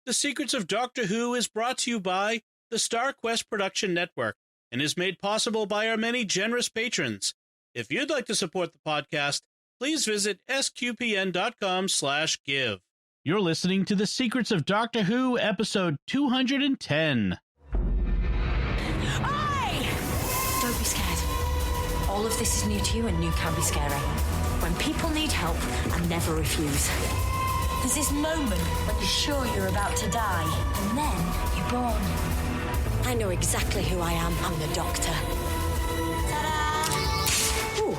The Secrets of Doctor Who is brought to you by the Star Quest Production Network and is made possible by our many generous patrons. If you'd like to support the podcast, please visit sqpn.com/give. You're listening to The Secrets of Doctor Who, episode 210. Oi! Don't be scared. All of this is new to you and new can be scary. When people need help, I never refuse. There's this moment when you're sure you're about to die, and then you're born. I know exactly who I am. I'm the Doctor. Ta-da! Ooh.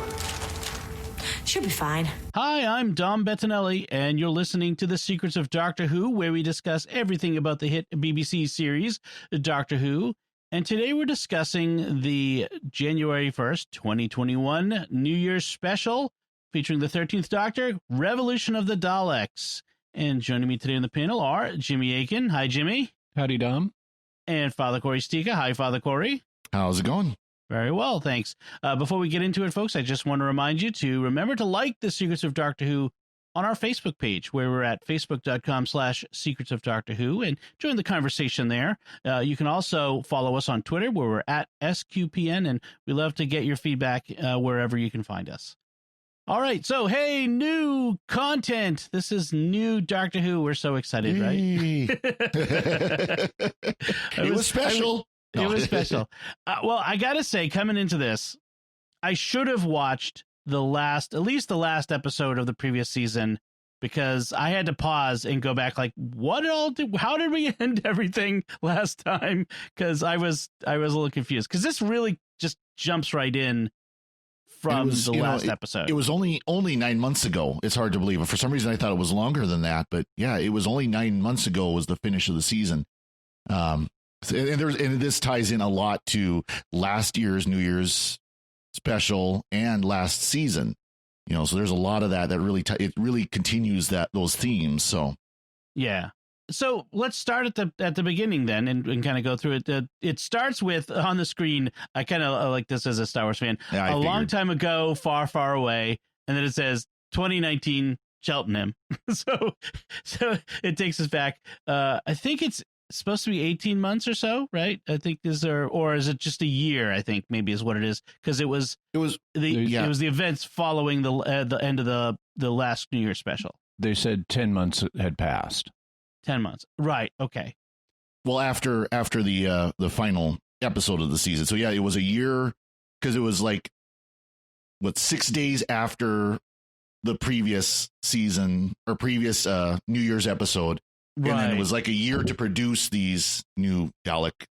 Should be fine. Hi, I'm Dom Bettinelli, and you're listening to The Secrets of Doctor Who, where we discuss everything about the hit BBC series, Doctor Who. And today we're discussing the January 1st, 2021 New Year's special featuring the 13th Doctor, Revolution of the Daleks. And joining me today on the panel are Jimmy Aiken. Hi, Jimmy. Howdy, Dom. And Father Cory Stika. Hi, Father Cory. How's it going? Very well, thanks. Before we get into it, folks, I just want to remind you to remember to like The Secrets of Doctor Who on our Facebook page, where we're at facebook.com/Secrets of Doctor Who, and join the conversation there. You can also follow us on Twitter, where we're at SQPN, and we love to get your feedback wherever you can find us. All right, so hey, new content. This is new Doctor Who. We're so excited, right? It was special. It was special. Well, I gotta say, coming into this, I should have watched at least the last episode of the previous season, because I had to pause and go back, like, how did we end everything last time? Because I was a little confused, because this really just jumps right in from the last episode. It was only 9 months ago. It's hard to believe. For some reason, I thought it was longer than that. But yeah, it was only 9 months ago was the finish of the season. And this ties in a lot to last year's New Year's special and last season. So there's a lot of that really it really continues those themes. So yeah. So let's start at the beginning then, and kind of go through it. It starts with, on the screen, I kind of like this as a Star Wars fan, yeah, long time ago, far, far away, and then it says 2019 Cheltenham. so it takes us back. I think it's supposed to be 18 months or so, right? I think or is it just a year? I think maybe is what it is, because it was the events following the end of the last New Year special. They said 10 months had passed. 10 months. Right. Okay. Well, after the final episode of the season. So yeah, it was a year, because it was 6 days after the previous season or previous New Year's episode. Right. And then it was a year to produce these new Dalek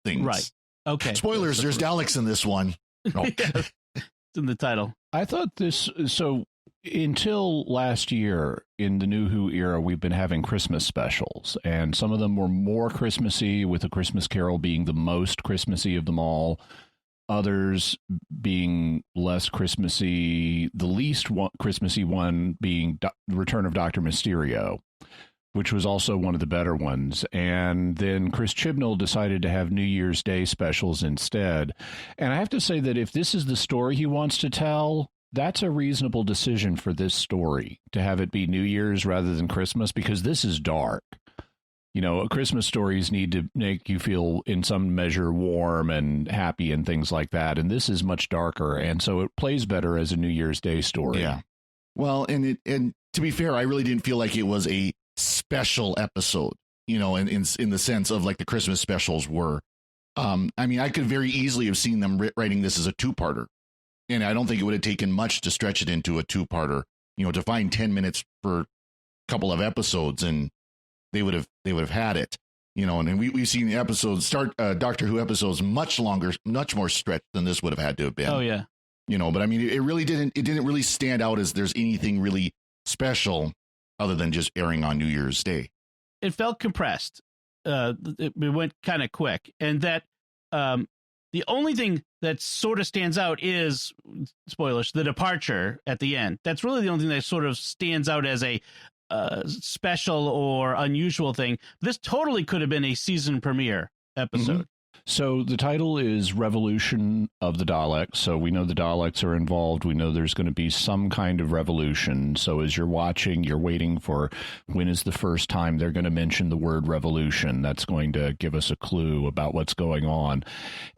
things. Right. Okay. Spoilers, there's Daleks in this one. Oh. Yeah, it's in the title. I thought so until last year in the New Who era, we've been having Christmas specials, and some of them were more Christmassy, with A Christmas Carol being the most Christmassy of them all. Others being less Christmassy, the least Christmassy one being Return of Dr. Mysterio, which was also one of the better ones. And then Chris Chibnall decided to have New Year's Day specials instead. And I have to say that if this is the story he wants to tell, that's a reasonable decision for this story, to have it be New Year's rather than Christmas, because this is dark. Christmas stories need to make you feel in some measure warm and happy and things like that. And this is much darker. And so it plays better as a New Year's Day story. Yeah. Well, and to be fair, I really didn't feel like it was a special episode, in the sense of like the Christmas specials were. I could very easily have seen them writing this as a two-parter, and I don't think it would have taken much to stretch it into a two-parter, to find 10 minutes for a couple of episodes, and they would have had it, and we've seen the episodes Doctor Who episodes much longer, much more stretched than this would have had to have been. Oh yeah. But it didn't really stand out as there's anything really special other than just airing on New Year's Day. It felt compressed. It went kind of quick, and that the only thing that sort of stands out is, spoilers, the departure at the end. That's really the only thing that sort of stands out as a special or unusual thing. This totally could have been a season premiere episode. So the title is Revolution of the Daleks. So we know the Daleks are involved. We know there's going to be some kind of revolution. So as you're watching, you're waiting for when is the first time they're going to mention the word revolution. That's going to give us a clue about what's going on.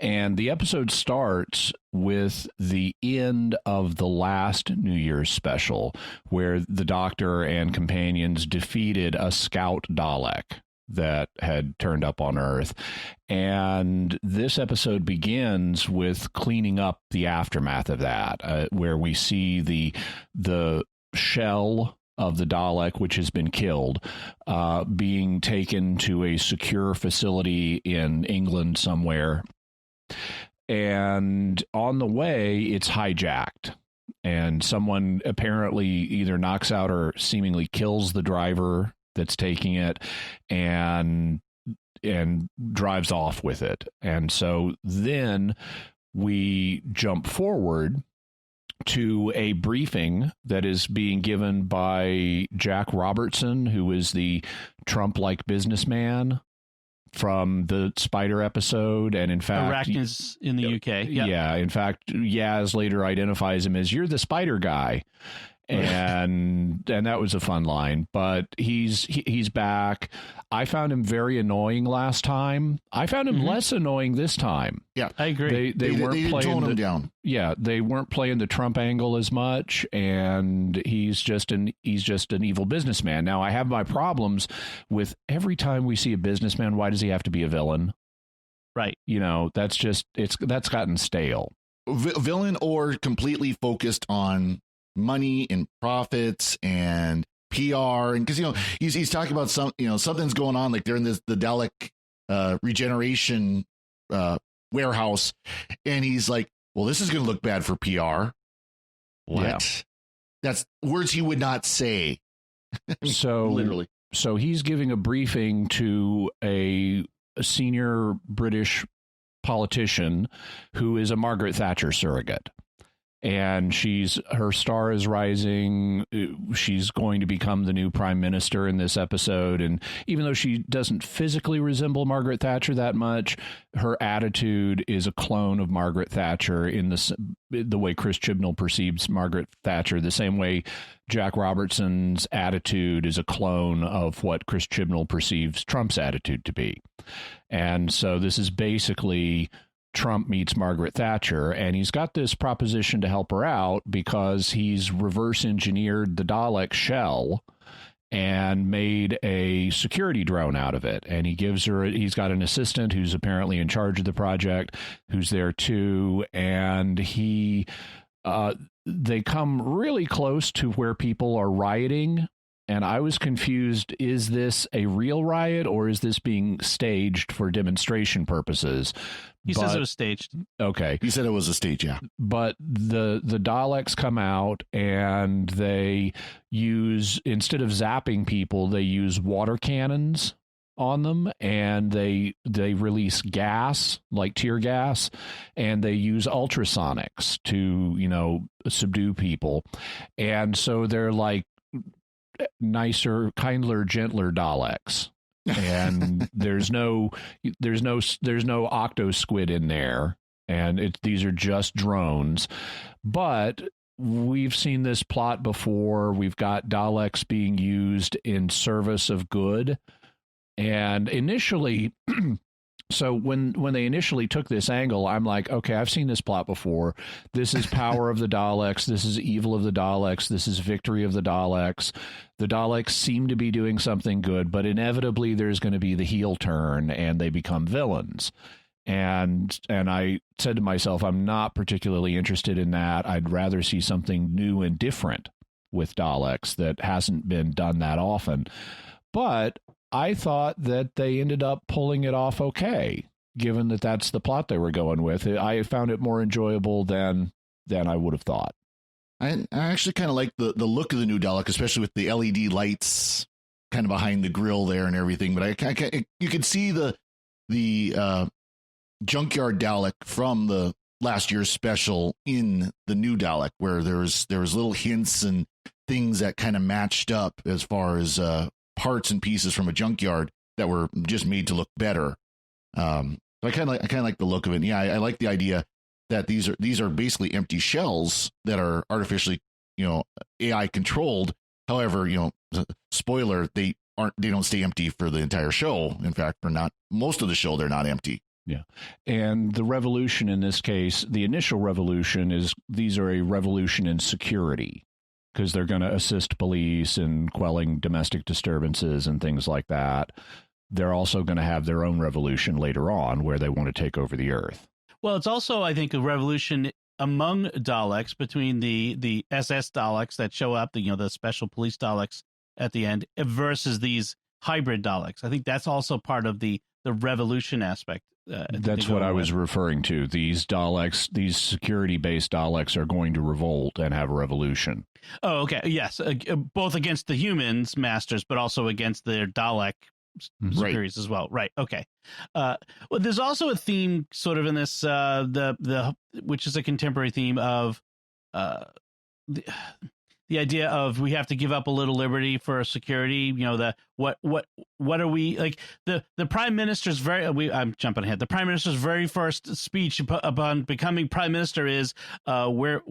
And the episode starts with the end of the last New Year's special, where the Doctor and companions defeated a scout Dalek that had turned up on Earth. And this episode begins with cleaning up the aftermath of that, where we see the shell of the Dalek, which has been killed, being taken to a secure facility in England somewhere. And on the way, it's hijacked. And someone apparently either knocks out or seemingly kills the driver that's taking it and drives off with it. And so then we jump forward to a briefing that is being given by Jack Robertson, who is the Trump-like businessman from the Spider episode. And in fact, Arachnids in the UK. Yep. Yeah. In fact, Yaz later identifies him as, "You're the Spider guy." And that was a fun line, but he's back. I found him very annoying last time. I found him less annoying this time. Yeah, I agree. They weren't playing him down. Yeah, they weren't playing the Trump angle as much, and he's just an evil businessman. Now, I have my problems with every time we see a businessman. Why does he have to be a villain? Right. You know, that's gotten stale. Villain or completely focused on money and profits and PR, and because he's talking about something's going on, like they're in the Dalek regeneration warehouse, and he's like, well, this is going to look bad for PR. What? Yeah. That's words he would not say. So literally. So he's giving a briefing to a senior British politician who is a Margaret Thatcher surrogate. And her star is rising. She's going to become the new prime minister in this episode. And even though she doesn't physically resemble Margaret Thatcher that much, her attitude is a clone of Margaret Thatcher in the way Chris Chibnall perceives Margaret Thatcher, the same way Jack Robertson's attitude is a clone of what Chris Chibnall perceives Trump's attitude to be. And so this is basically Trump meets Margaret Thatcher, and he's got this proposition to help her out because he's reverse engineered the Dalek shell and made a security drone out of it. And he's got an assistant who's apparently in charge of the project, who's there too. And they come really close to where people are rioting. And I was confused, is this a real riot or is this being staged for demonstration purposes? He says it was staged. Okay. He said it was a stage, yeah. But the Daleks come out and they use, instead of zapping people, they use water cannons on them, and they release gas, like tear gas, and they use ultrasonics to, subdue people. And so they're like nicer, kinder, gentler Daleks. And there's no octo squid in there, and these are just drones. But we've seen this plot before. We've got Daleks being used in service of good, and initially so when they initially took this angle, I'm like, okay, I've seen this plot before. This is power of the Daleks. This is evil of the Daleks. This is victory of the Daleks. The Daleks seem to be doing something good, but inevitably there's going to be the heel turn and they become villains. And I said to myself, I'm not particularly interested in that. I'd rather see something new and different with Daleks that hasn't been done that often. But I thought that they ended up pulling it off okay, given that that's the plot they were going with. I found it more enjoyable than I would have thought. I actually kind of like the look of the new Dalek, especially with the LED lights kind of behind the grill there and everything. But you could see the junkyard Dalek from the last year's special in the new Dalek, where there was little hints and things that kind of matched up as far as parts and pieces from a junkyard that were just made to look better. So I kind of like the look of it. And yeah, I like the idea that these are basically empty shells that are artificially, AI controlled. However, spoiler, they don't stay empty for the entire show. In fact, for not most of the show, they're not empty. Yeah. And the revolution in this case, the initial revolution is these are a revolution in security because they're going to assist police in quelling domestic disturbances and things like that. They're also going to have their own revolution later on where they want to take over the Earth. Well, it's also, I think, a revolution among Daleks between the SS Daleks that show up, the special police Daleks at the end versus these hybrid Daleks. I think that's also part of the revolution aspect. That's what I was referring to. These Daleks, these security-based Daleks are going to revolt and have a revolution. Oh, okay. Yes. Both against the humans, masters, but also against their Dalek series as well. Right. Okay. Well, there's also a theme sort of in this, which is a contemporary theme of the idea of we have to give up a little liberty for security. What are we like? The prime minister's I'm jumping ahead. The prime minister's very first speech upon becoming prime minister is where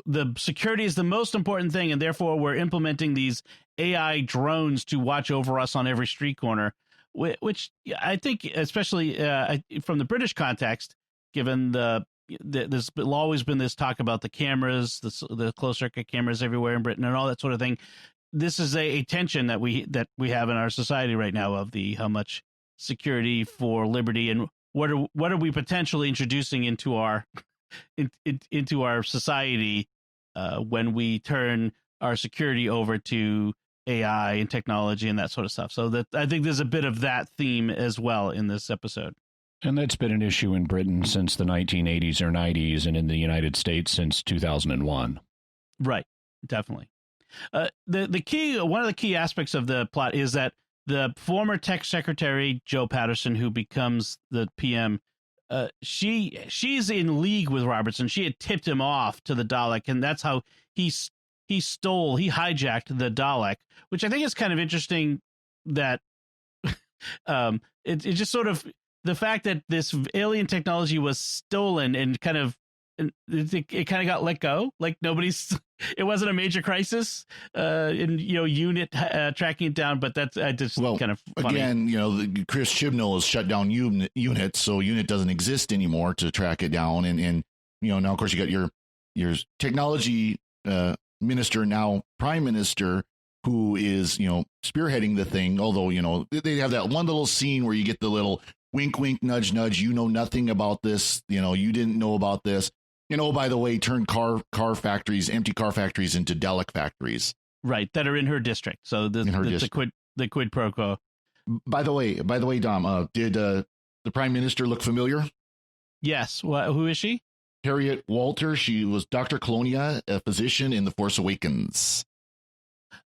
the security is the most important thing, and therefore we're implementing these AI drones to watch over us on every street corner, which I think, especially from the British context, given there's always been this talk about the cameras, the closed circuit cameras everywhere in Britain and all that sort of thing. This is a tension that we have in our society right now of how much security for liberty and what are we potentially introducing into our into our society when we turn our security over to AI and technology and that sort of stuff. So that I think there's a bit of that theme as well in this episode. And that's been an issue in Britain since the 1980s or 90s, and in the United States since 2001. Right, definitely. One of the key aspects of the plot is that the former tech secretary Jo Patterson, who becomes the PM, she's in league with Robertson. She had tipped him off to the Dalek, and that's how he hijacked the Dalek, which I think is kind of interesting. That it just sort of. The fact that this alien technology was stolen and it kind of got let go, like it wasn't a major crisis in unit tracking it down, but that's just kind of funny. Again, Chris Chibnall has shut down unit, so unit doesn't exist anymore to track it down, and now of course you got your technology minister, now prime minister, who is spearheading the thing. Although they have that one little scene where you get the little wink, wink, nudge, nudge. Nothing about this. You didn't know about this. By the way, turn empty car factories into Dalek factories. Right, that are in her district. So the quid pro quo. By the way, Dom, did the prime minister look familiar? Yes. Who is she? Harriet Walter. She was Dr. Colonia, a physician in The Force Awakens.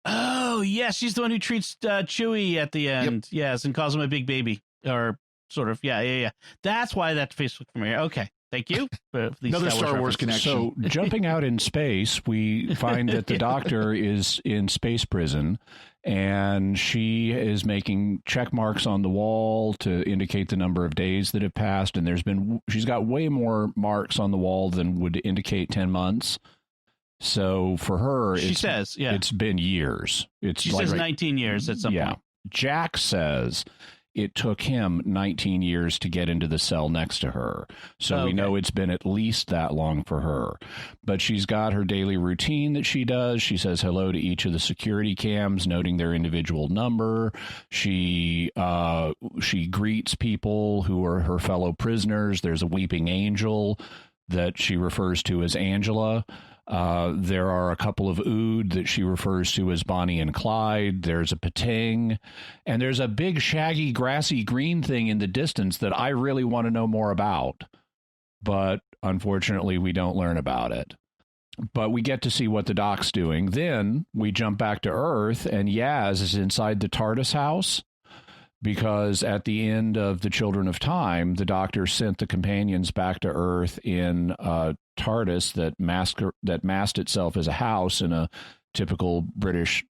Oh, yes. She's the one who treats Chewie at the end. Yep. Yes, and calls him a big baby. Or sort of, yeah. That's why that face looked familiar. Okay, thank you for the another Star Wars connection. So, jumping out in space, we find that the Doctor is in space prison, and she is making check marks on the wall to indicate the number of days that have passed. And she's got way more marks on the wall than would indicate 10 months. So for her, it's been years. She says 19 years at some point. Jack says it took him 19 years to get into the cell next to her. So we know it's been at least that long for her. But she's got her daily routine that she does. She says hello to each of the security cams, noting their individual number. She greets people who are her fellow prisoners. There's a weeping angel that she refers to as Angela. There are a couple of Ood that she refers to as Bonnie and Clyde. There's a Patang, and there's a big shaggy grassy green thing in the distance that I really want to know more about. But unfortunately, we don't learn about it. But we get to see what the Doc's doing. Then we jump back to Earth, and Yaz is inside the TARDIS house. Because at the end of The Children of Time, the Doctor sent the companions back to Earth in a TARDIS that masked itself as a house in a typical British,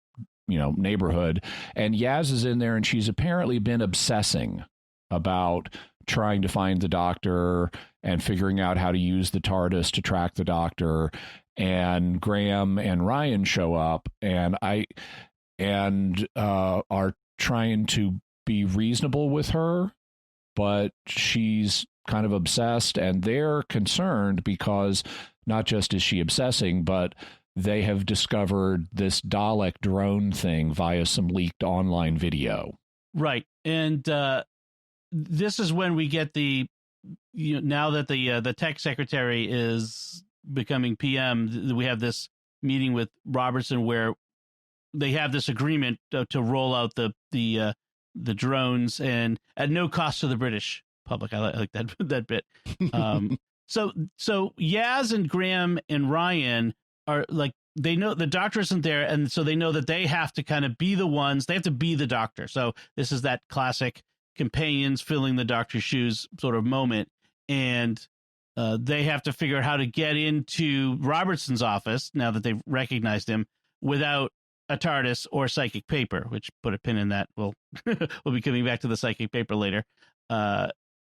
neighborhood. And Yaz is in there, and she's apparently been obsessing about trying to find the Doctor and figuring out how to use the TARDIS to track the Doctor. And Graham and Ryan show up and are trying to be reasonable with her, but she's kind of obsessed, and they're concerned because not just is she obsessing, but they have discovered this Dalek drone thing via some leaked online video. Right. And this is when we get now that the tech secretary is becoming PM, we have this meeting with Robertson where they have this agreement to roll out the drones, and at no cost to the British public. I like that bit. So Yaz and Graham and Ryan are like, they know the Doctor isn't there, and so they know that they have to kind of be the ones. They have to be the Doctor. So this is that classic companions filling the Doctor's shoes sort of moment, and they have to figure out how to get into Robertson's office now that they've recognized him without a TARDIS or psychic paper, which put a pin in that. We'll be coming back to the psychic paper later.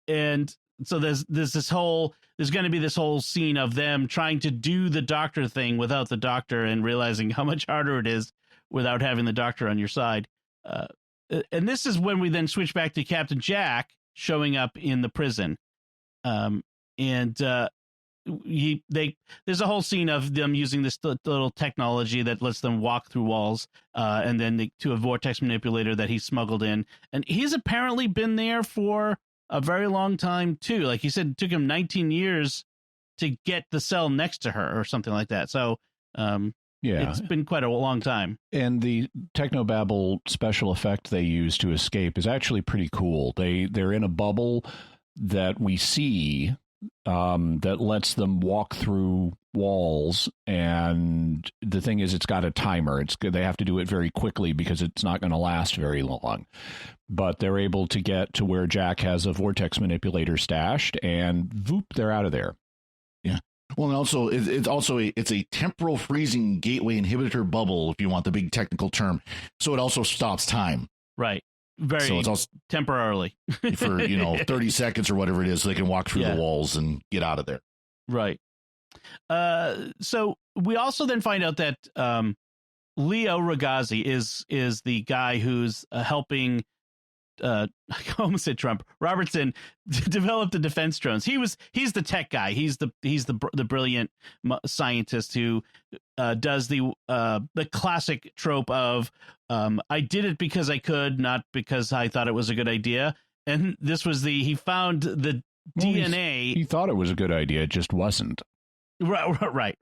And so there's going to be this whole scene of them trying to do the Doctor thing without the Doctor and realizing how much harder it is without having the Doctor on your side. And this is when we then switch back to Captain Jack showing up in the prison. There's a whole scene of them using this little technology that lets them walk through walls, and then to a vortex manipulator that he smuggled in. And he's apparently been there for a very long time too. Like he said, it took him 19 years to get the cell next to her or something like that. So it's been quite a long time. And the Technobabble special effect they use to escape is actually pretty cool. They're in a bubble that we see that lets them walk through walls, and the thing is, it's got a timer. They have to do it very quickly because it's not going to last very long. But they're able to get to where Jack has a vortex manipulator stashed, and voop, they're out of there. Yeah. Well, and also it's a temporal freezing gateway inhibitor bubble, if you want the big technical term. So it also stops time. Right. Very so it's also temporarily for 30 seconds or whatever it is, so they can walk through the walls and get out of there. Right. So we also then find out that Leo Ragazzi is the guy who's helping. I almost said Trump. Robertson developed the defense drones. He's the tech guy. He's the brilliant scientist who does the classic trope of I did it because I could, not because I thought it was a good idea. And this was he found the DNA. He thought it was a good idea. It just wasn't. Right.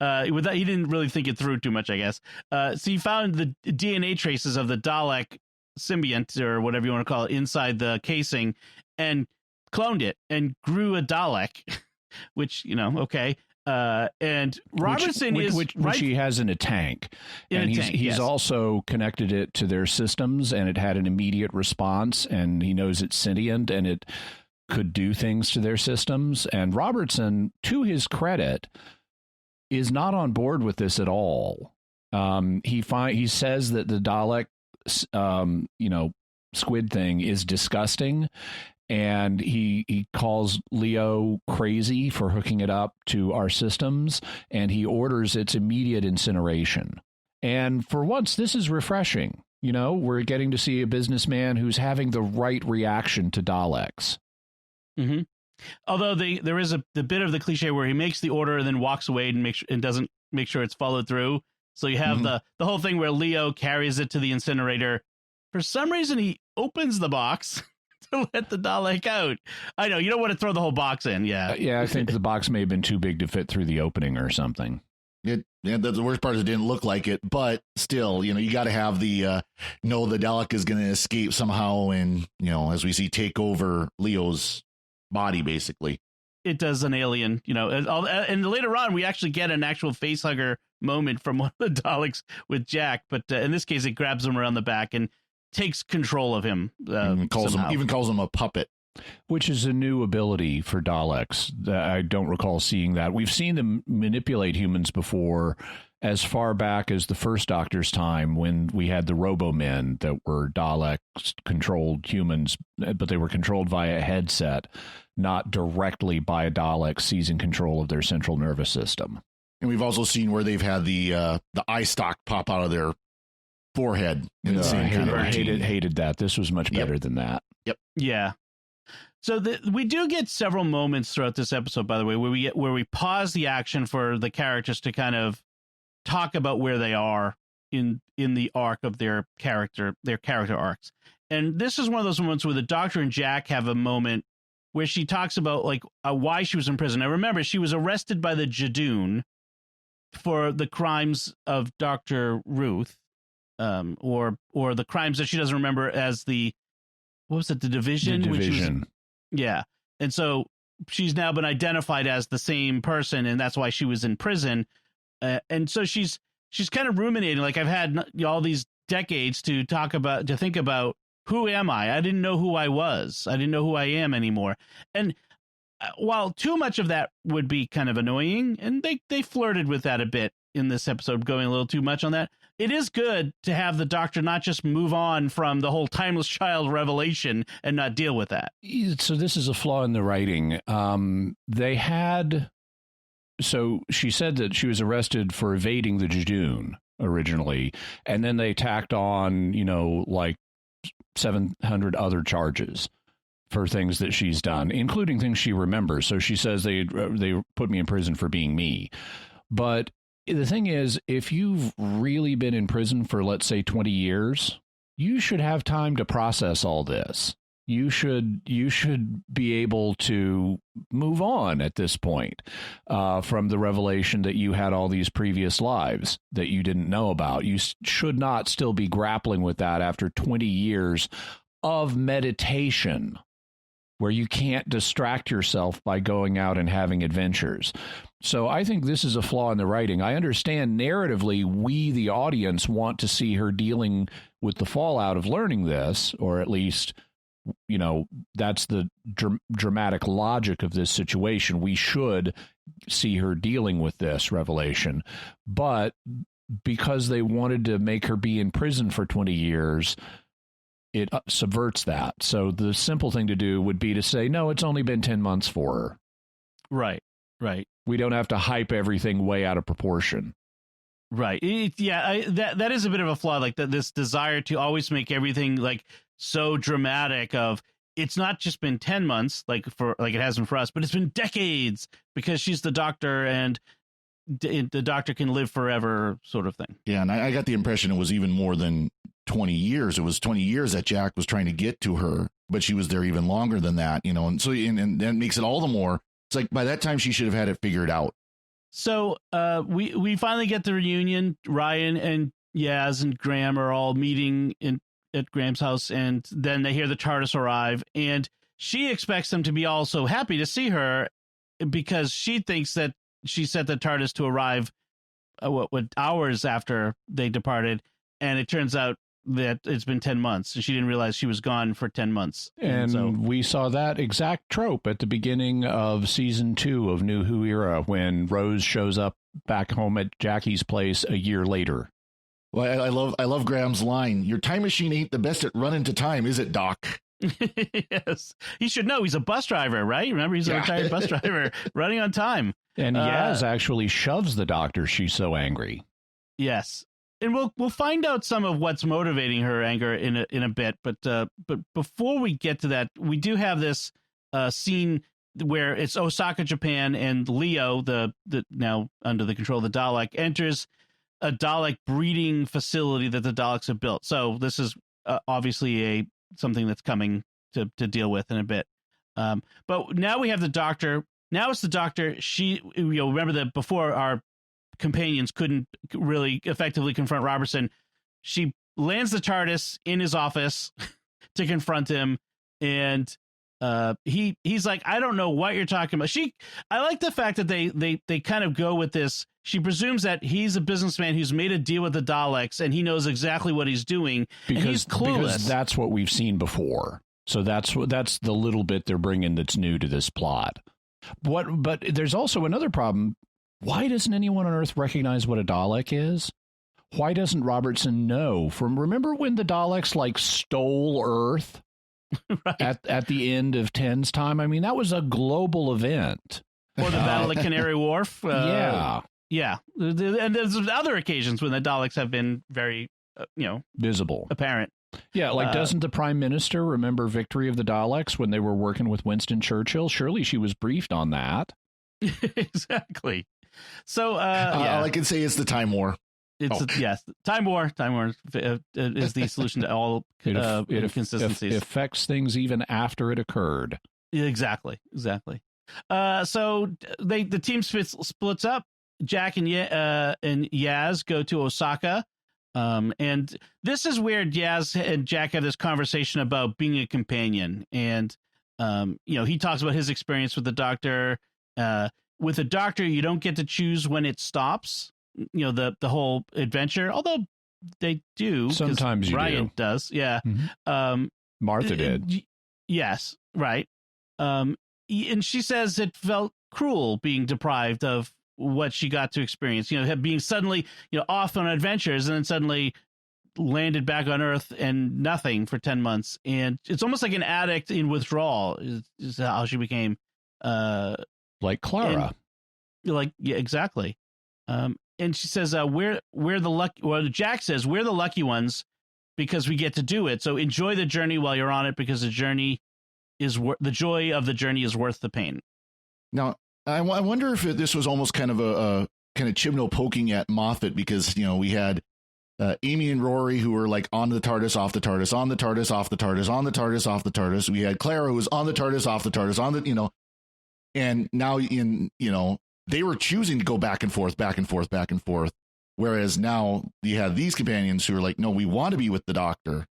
He didn't really think it through too much, I guess. So he found the DNA traces of the Dalek symbiont, or whatever you want to call it, inside the casing, and cloned it and grew a Dalek, which, okay. And Robertson which he has in a tank. He's also connected it to their systems, and it had an immediate response, and he knows it's sentient, and it could do things to their systems. And Robertson, to his credit, is not on board with this at all. He says that the Dalek squid thing is disgusting, and he calls Leo crazy for hooking it up to our systems, and he orders its immediate incineration. And for once, this is refreshing. We're getting to see a businessman who's having the right reaction to Daleks. Mm-hmm. Although there is the bit of the cliche where he makes the order and then walks away and doesn't make sure it's followed through. So you have the whole thing where Leo carries it to the incinerator. For some reason, he opens the box to let the Dalek out. I know, you don't want to throw the whole box in. Yeah. I think the box may have been too big to fit through the opening or something. The worst part is it didn't look like it, but still, you got to have the Dalek is going to escape somehow, and, as we see, take over Leo's body, basically. It does an alien, and later on we actually get an actual facehugger moment from one of the Daleks with Jack, but in this case it grabs him around the back and takes control of him. Calls him a puppet, which is a new ability for Daleks. I don't recall seeing that. We've seen them manipulate humans before as far back as the first Doctor's time, when we had the Robo-Men that were Dalek-controlled humans, but they were controlled via a headset, not directly by a Dalek seizing control of their central nervous system. And we've also seen where they've had the eye stalk pop out of their forehead in the same kind of routine. Hated that. This was much better than that. Yep. Yeah. So we do get several moments throughout this episode, by the way, where we pause the action for the characters to kind of talk about where they are in the arc of their character arcs. And this is one of those moments where the Doctor and Jack have a moment where she talks about like why she was in prison. Now remember, she was arrested by the Jadoon for the crimes of Dr. Ruth, or the crimes that she doesn't remember as the Division? The Division. Yeah. And so she's now been identified as the same person, and that's why she was in prison. And so she's kind of ruminating, like, I've had all these decades to think about, who am I? I didn't know who I was. I didn't know who I am anymore. And while too much of that would be kind of annoying, and they flirted with that a bit in this episode, going a little too much on that, it is good to have the Doctor not just move on from the whole timeless child revelation and not deal with that. So this is a flaw in the writing. So she said that she was arrested for evading the Jadoon originally, and then they tacked on, like 700 other charges for things that she's done, including things she remembers. So she says they put me in prison for being me. But the thing is, if you've really been in prison for, let's say, 20 years, you should have time to process all this. You should be able to move on at this point from the revelation that you had all these previous lives that you didn't know about. You should not still be grappling with that after 20 years of meditation, where you can't distract yourself by going out and having adventures. So I think this is a flaw in the writing. I understand narratively, we, the audience, want to see her dealing with the fallout of learning this, or at least, that's the dramatic logic of this situation. We should see her dealing with this revelation. But because they wanted to make her be in prison for 20 years, it subverts that. So the simple thing to do would be to say, no, it's only been 10 months for her. Right. We don't have to hype everything way out of proportion. Right. That is a bit of a flaw, like this desire to always make everything like so dramatic of, it's not just been 10 months like it has been for us, but it's been decades because she's the Doctor and the Doctor can live forever, sort of thing. Yeah. And I got the impression it was even more than 20 years. It was 20 years that Jack was trying to get to her, but she was there even longer than that, and so, and that makes it all the more, it's like by that time she should have had it figured out. So we finally get the reunion. Ryan and Yaz and Graham are all meeting at Graham's house, and then they hear the TARDIS arrive, and she expects them to be also happy to see her because she thinks that she set the TARDIS to arrive hours after they departed, and it turns out that it's been 10 months. She didn't realize she was gone for 10 months. And so we saw that exact trope at the beginning of season 2 of New Who Era, when Rose shows up back home at Jackie's place a year later. Well, I love Graham's line. Your time machine ain't the best at running to time, is it, Doc? Yes. He should know. He's a bus driver, right? Remember, he's a retired bus driver running on time. And Yaz actually shoves the Doctor. She's so angry. Yes. And we'll find out some of what's motivating her anger in a bit, but before we get to that, we do have this scene where it's Osaka, Japan, and Leo, the now under the control of the Dalek, enters a Dalek breeding facility that the Daleks have built. So this is obviously something that's coming to deal with in a bit. But now we have the Doctor. Now it's the Doctor. Remember that before our companions couldn't really effectively confront Robertson. She lands the TARDIS in his office to confront him, and he's like, I don't know what you're talking about. I like the fact that they kind of go with this. She presumes that he's a businessman who's made a deal with the Daleks and he knows exactly what he's doing, and he's clueless. Because that's what we've seen before. So that's the little bit they're bringing that's new to this plot. But there's also another problem Why doesn't anyone on Earth recognize what a Dalek is? Why doesn't Robertson know? Remember when the Daleks like stole Earth Right. at the end of 10's time? I mean, that was a global event. Or the Battle of Canary Wharf. Yeah. Yeah. And there's other occasions when the Daleks have been very, Visible. apparent. Yeah, like doesn't the Prime Minister remember Victory of the Daleks when they were working with Winston Churchill? Surely she was briefed on that. Exactly. So, all I can say is the Time War. Yes, Time War is the solution to all inconsistencies. It affects things even after it occurred. Exactly. So the team splits up. Jack and Yaz go to Osaka. And this is where Yaz and Jack have this conversation about being a companion. And, he talks about his experience with the Doctor. With the Doctor, you don't get to choose when it stops, the whole adventure, although they do. Sometimes Ryan does. Yeah. Mm-hmm. Martha did. Yes. Right. And she says it felt cruel being deprived of what she got to experience, being suddenly, off on adventures and then suddenly landed back on Earth and nothing for 10 months. And it's almost like an addict in withdrawal is how she became. Like Clara. Yeah, exactly. And she says, we're the lucky, well, Jack says, we're the lucky ones because we get to do it. So enjoy the journey while you're on it, because the journey is the joy of the journey is worth the pain. Now, I wonder if this was almost kind of a Chibnall poking at Moffat, because, we had Amy and Rory who were like on the TARDIS, off the TARDIS, on the TARDIS, off the TARDIS, on the TARDIS, off the TARDIS. We had Clara who was on the TARDIS, off the TARDIS, on the, and now they were choosing to go back and forth, back and forth, back and forth. Whereas now you have these companions who are like, no, we want to be with the Doctor,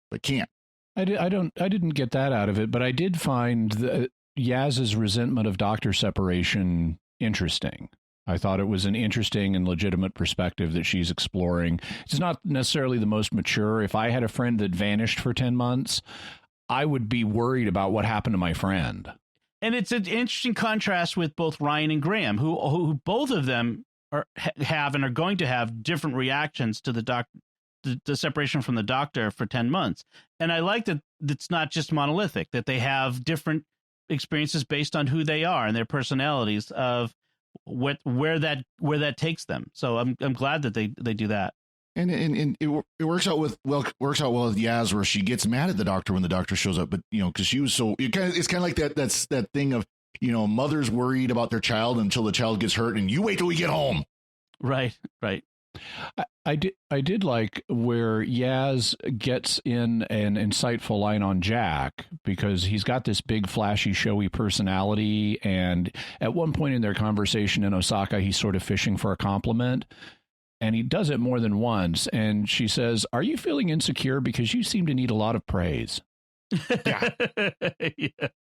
but can't. I didn't get that out of it, but I did find Yaz's resentment of Doctor separation interesting. I thought it was an interesting and legitimate perspective that she's exploring. It's not necessarily the most mature. If I had a friend that vanished for 10 months, I would be worried about what happened to my friend. And it's an interesting contrast with both Ryan and Graham, who both of them have and are going to have different reactions to the separation from the Doctor for 10 months. And I like that it's not just monolithic, that they have different experiences based on who they are and their personalities of where that takes them. So I'm glad that they do that. And it works out well with Yaz, where she gets mad at the Doctor when the Doctor shows up, but because she was so it's kind of like that thing of mothers worried about their child until the child gets hurt, and you wait till we get home. Right. I did like where Yaz gets in an insightful line on Jack, because he's got this big, flashy, showy personality, and at one point in their conversation in Osaka, he's sort of fishing for a compliment. And he does it more than once. And she says, "Are you feeling insecure? Because you seem to need a lot of praise." Yeah.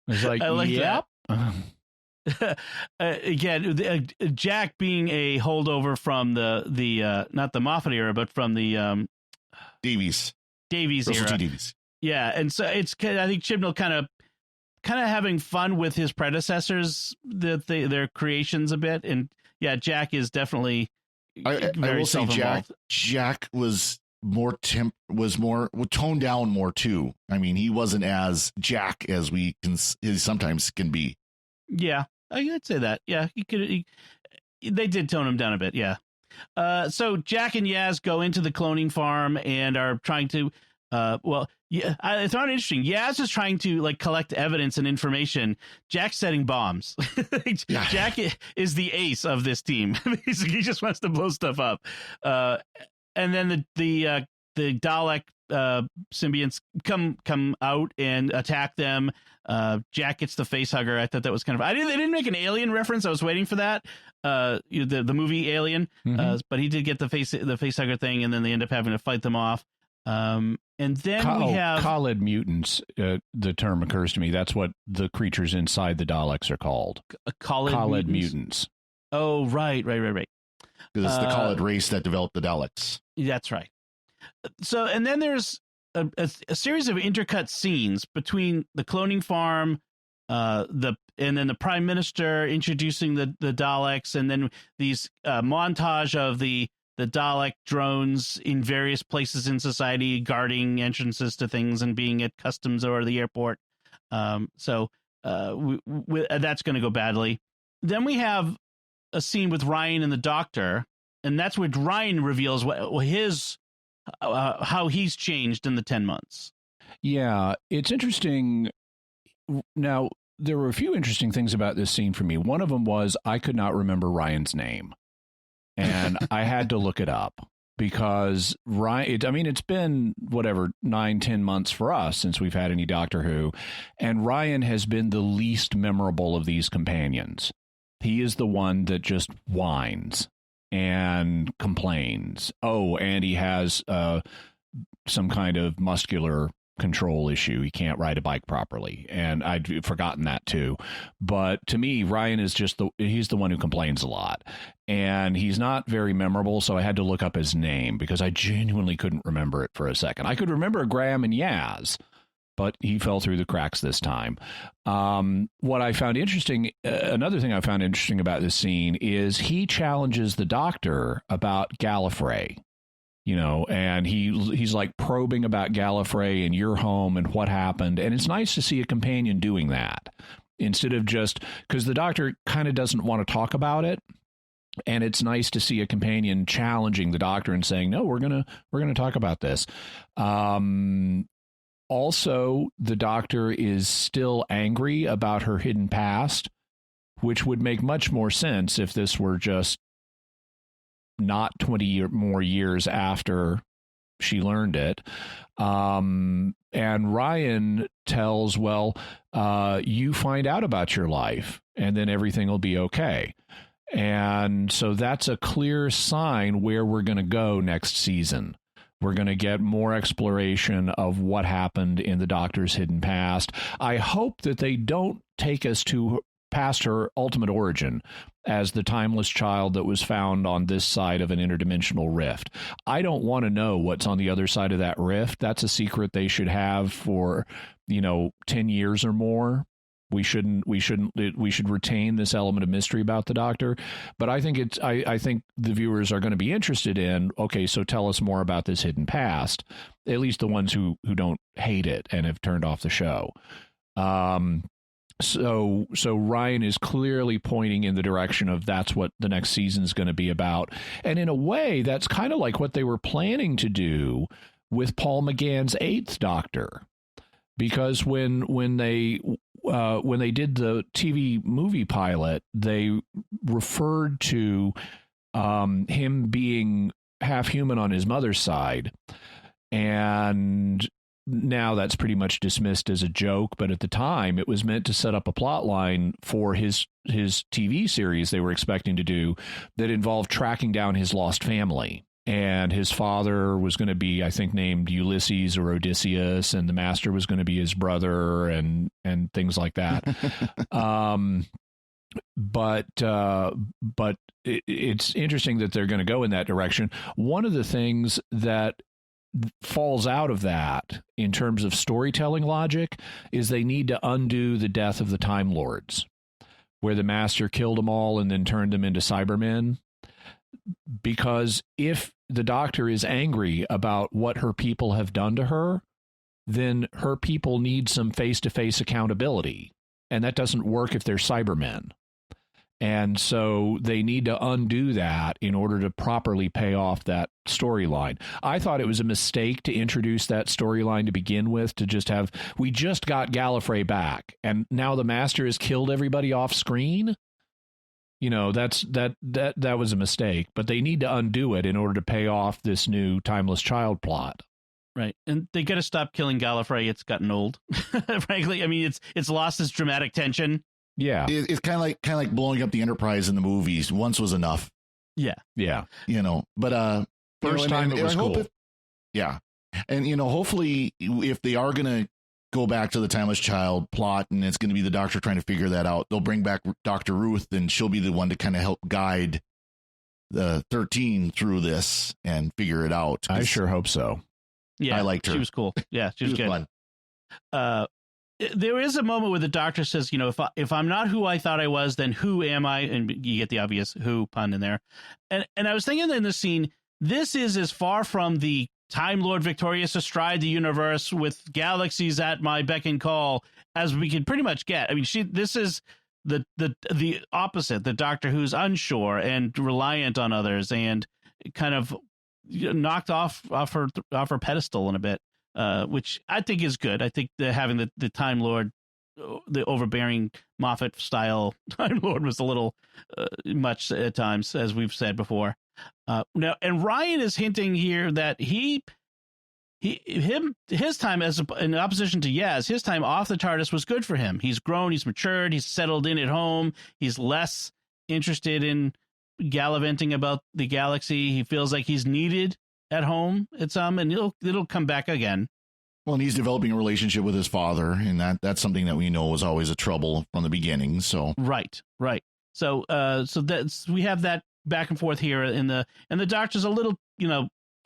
It's like, yep. Again, Jack being a holdover from the not the Moffat era, but from the Davies era. Russell T. Davies. Yeah. And so I think Chibnall kind of having fun with his predecessors, their creations a bit. And yeah, Jack is definitely... I will say Jack was more toned down more too. I mean, he wasn't as Jack as he sometimes can be. Yeah, I'd say that. Yeah, they did tone him down a bit. Yeah. So Jack and Yaz go into the cloning farm and are trying to I found it interesting. Yaz is trying to collect evidence and information. Jack's setting bombs. Yeah. Jack is the ace of this team. He just wants to blow stuff up. And then the Dalek symbionts come out and attack them. Jack gets the face hugger. I thought that was kind of... They didn't make an Alien reference. I was waiting for that. The movie Alien. Mm-hmm. But he did get the face hugger thing, and then they end up having to fight them off. And then we have Khalid mutants. The term occurs to me. That's what the creatures inside the Daleks are called. Khalid mutants. Oh, right. Because it's the Khalid race that developed the Daleks. That's right. So, and then there's a series of intercut scenes between the cloning farm, then the Prime Minister introducing the Daleks, and then these montage of the Dalek drones in various places in society guarding entrances to things and being at customs or the airport. So that's going to go badly. Then we have a scene with Ryan and the Doctor, and that's where Ryan reveals how he's changed in the 10 months. Yeah, it's interesting. Now, there were a few interesting things about this scene for me. One of them was I could not remember Ryan's name, and I had to look it up because it's been 9-10 months for us since we've had any Doctor Who, and Ryan has been the least memorable of these companions. He is the one that just whines and complains. Oh, and he has some kind of muscular control issue. He can't ride a bike properly, and I'd forgotten that too. But to me, Ryan is he's the one who complains a lot, and he's not very memorable, so I had to look up his name because I genuinely couldn't remember it for a second. I could remember Graham and Yaz, but he fell through the cracks this time. What I found interesting, another thing I found interesting about this scene is he challenges the Doctor about Gallifrey. And he's like probing about Gallifrey and your home and what happened. And it's nice to see a companion doing that instead of just because the Doctor kind of doesn't want to talk about it. And it's nice to see a companion challenging the Doctor and saying, no, we're going to talk about this. Also, the Doctor is still angry about her hidden past, which would make much more sense if this were just not 20 more years after she learned it. And Ryan tells, you find out about your life and then everything will be okay. And so that's a clear sign where we're going to go next season. We're going to get more exploration of what happened in the Doctor's hidden past. I hope that they don't take us past her ultimate origin as the timeless child that was found on this side of an interdimensional rift. I don't want to know what's on the other side of that rift. That's a secret they should have for, 10 years or more. We should retain this element of mystery about the Doctor. But I think I think the viewers are going to be interested in, okay, so tell us more about this hidden past, at least the ones who don't hate it and have turned off the show. So Ryan is clearly pointing in the direction of that's what the next season is going to be about. And in a way, that's kind of like what they were planning to do with Paul McGann's Eighth Doctor. Because when they did the TV movie pilot, they referred to him being half human on his mother's side. And now that's pretty much dismissed as a joke, but at the time it was meant to set up a plot line for his TV series they were expecting to do that involved tracking down his lost family. And his father was going to be, I think, named Ulysses or Odysseus, and the Master was going to be his brother and things like that. But it's interesting that they're going to go in that direction. One of the things that falls out of that in terms of storytelling logic is they need to undo the death of the Time Lords, where the Master killed them all and then turned them into Cybermen. Because if the Doctor is angry about what her people have done to her, then her people need some face-to-face accountability. And that doesn't work if they're Cybermen. And so they need to undo that in order to properly pay off that storyline. I thought it was a mistake to introduce that storyline to begin with, to just have, we just got Gallifrey back, and now the Master has killed everybody off screen. That was a mistake, but they need to undo it in order to pay off this new timeless child plot. Right. And they got to stop killing Gallifrey. It's gotten old. Frankly, I mean, it's lost its dramatic tension. Yeah. It's kind of like blowing up the Enterprise in the movies. Once was enough. Yeah. Yeah. But first time it was cool. Yeah. And, hopefully if they are going to go back to the timeless child plot, and it's going to be the Doctor trying to figure that out, they'll bring back Dr. Ruth, and she'll be the one to kind of help guide the 13 through this and figure it out. I sure hope so. Yeah, I liked her. She was cool. Yeah, she was good. Fun. there is a moment where the Doctor says, if I'm not who I thought I was, then who am I? And you get the obvious who pun in there. And I was thinking in this scene, this is as far from the Time Lord victorious astride the universe with galaxies at my beck and call as we can pretty much get. I mean, this is the opposite, the Doctor who's unsure and reliant on others and kind of knocked off her pedestal in a bit, which I think is good. I think having the Time Lord, the overbearing Moffat style Time Lord was a little much at times, as we've said before. Now, and Ryan is hinting here that his time in opposition to Yaz, his time off the TARDIS was good for him. He's grown, he's matured, he's settled in at home. He's less interested in gallivanting about the galaxy. He feels like he's needed at home at some, and it'll come back again. Well, and he's developing a relationship with his father, and that's something that we know was always a trouble from the beginning. So right. So that's, we have that back and forth here and the Doctor's a little,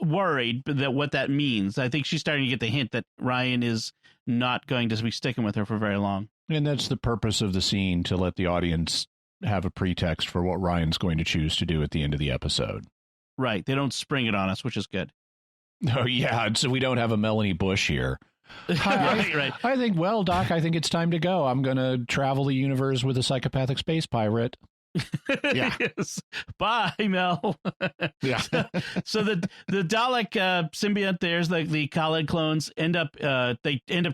worried that what that means. I think she's starting to get the hint that Ryan is not going to be sticking with her for very long. And that's the purpose of the scene, to let the audience have a pretext for what Ryan's going to choose to do at the end of the episode. Right. They don't spring it on us, which is good. Oh, yeah. So we don't have a Melanie Bush here. Right. I think, well, Doc, I think it's time to go. I'm going to travel the universe with a psychopathic space pirate. Yeah. Yes. Bye, Mel. Yeah. So the Dalek symbiont, there's the Khaled clones end up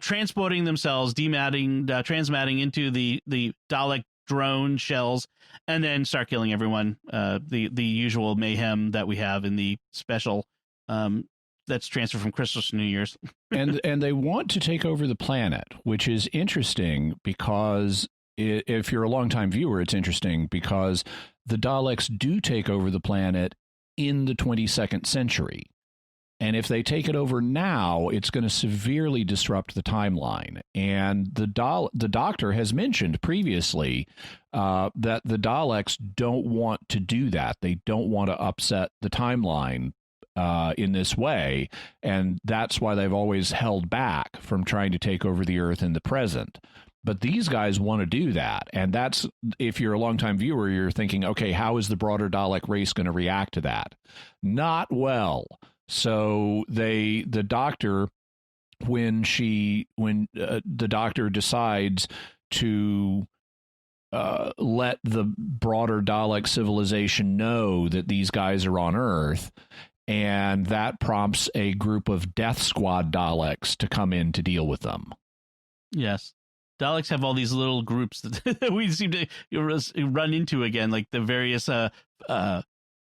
transporting themselves, transmatting into the Dalek drone shells, and then start killing everyone. The usual mayhem that we have in the special that's transferred from Christmas to New Year's. and they want to take over the planet, which is interesting because if you're a longtime viewer, it's interesting because the Daleks do take over the planet in the 22nd century. And if they take it over now, it's going to severely disrupt the timeline. And the Doctor has mentioned previously that the Daleks don't want to do that. They don't want to upset the timeline in this way. And that's why they've always held back from trying to take over the Earth in the present. But these guys want to do that. And that's, if you're a longtime viewer, you're thinking, okay, how is the broader Dalek race going to react to that? Not well. So the Doctor, when the Doctor decides to let the broader Dalek civilization know that these guys are on Earth, and that prompts a group of Death Squad Daleks to come in to deal with them. Yes. Daleks have all these little groups that we seem to run into again, like the various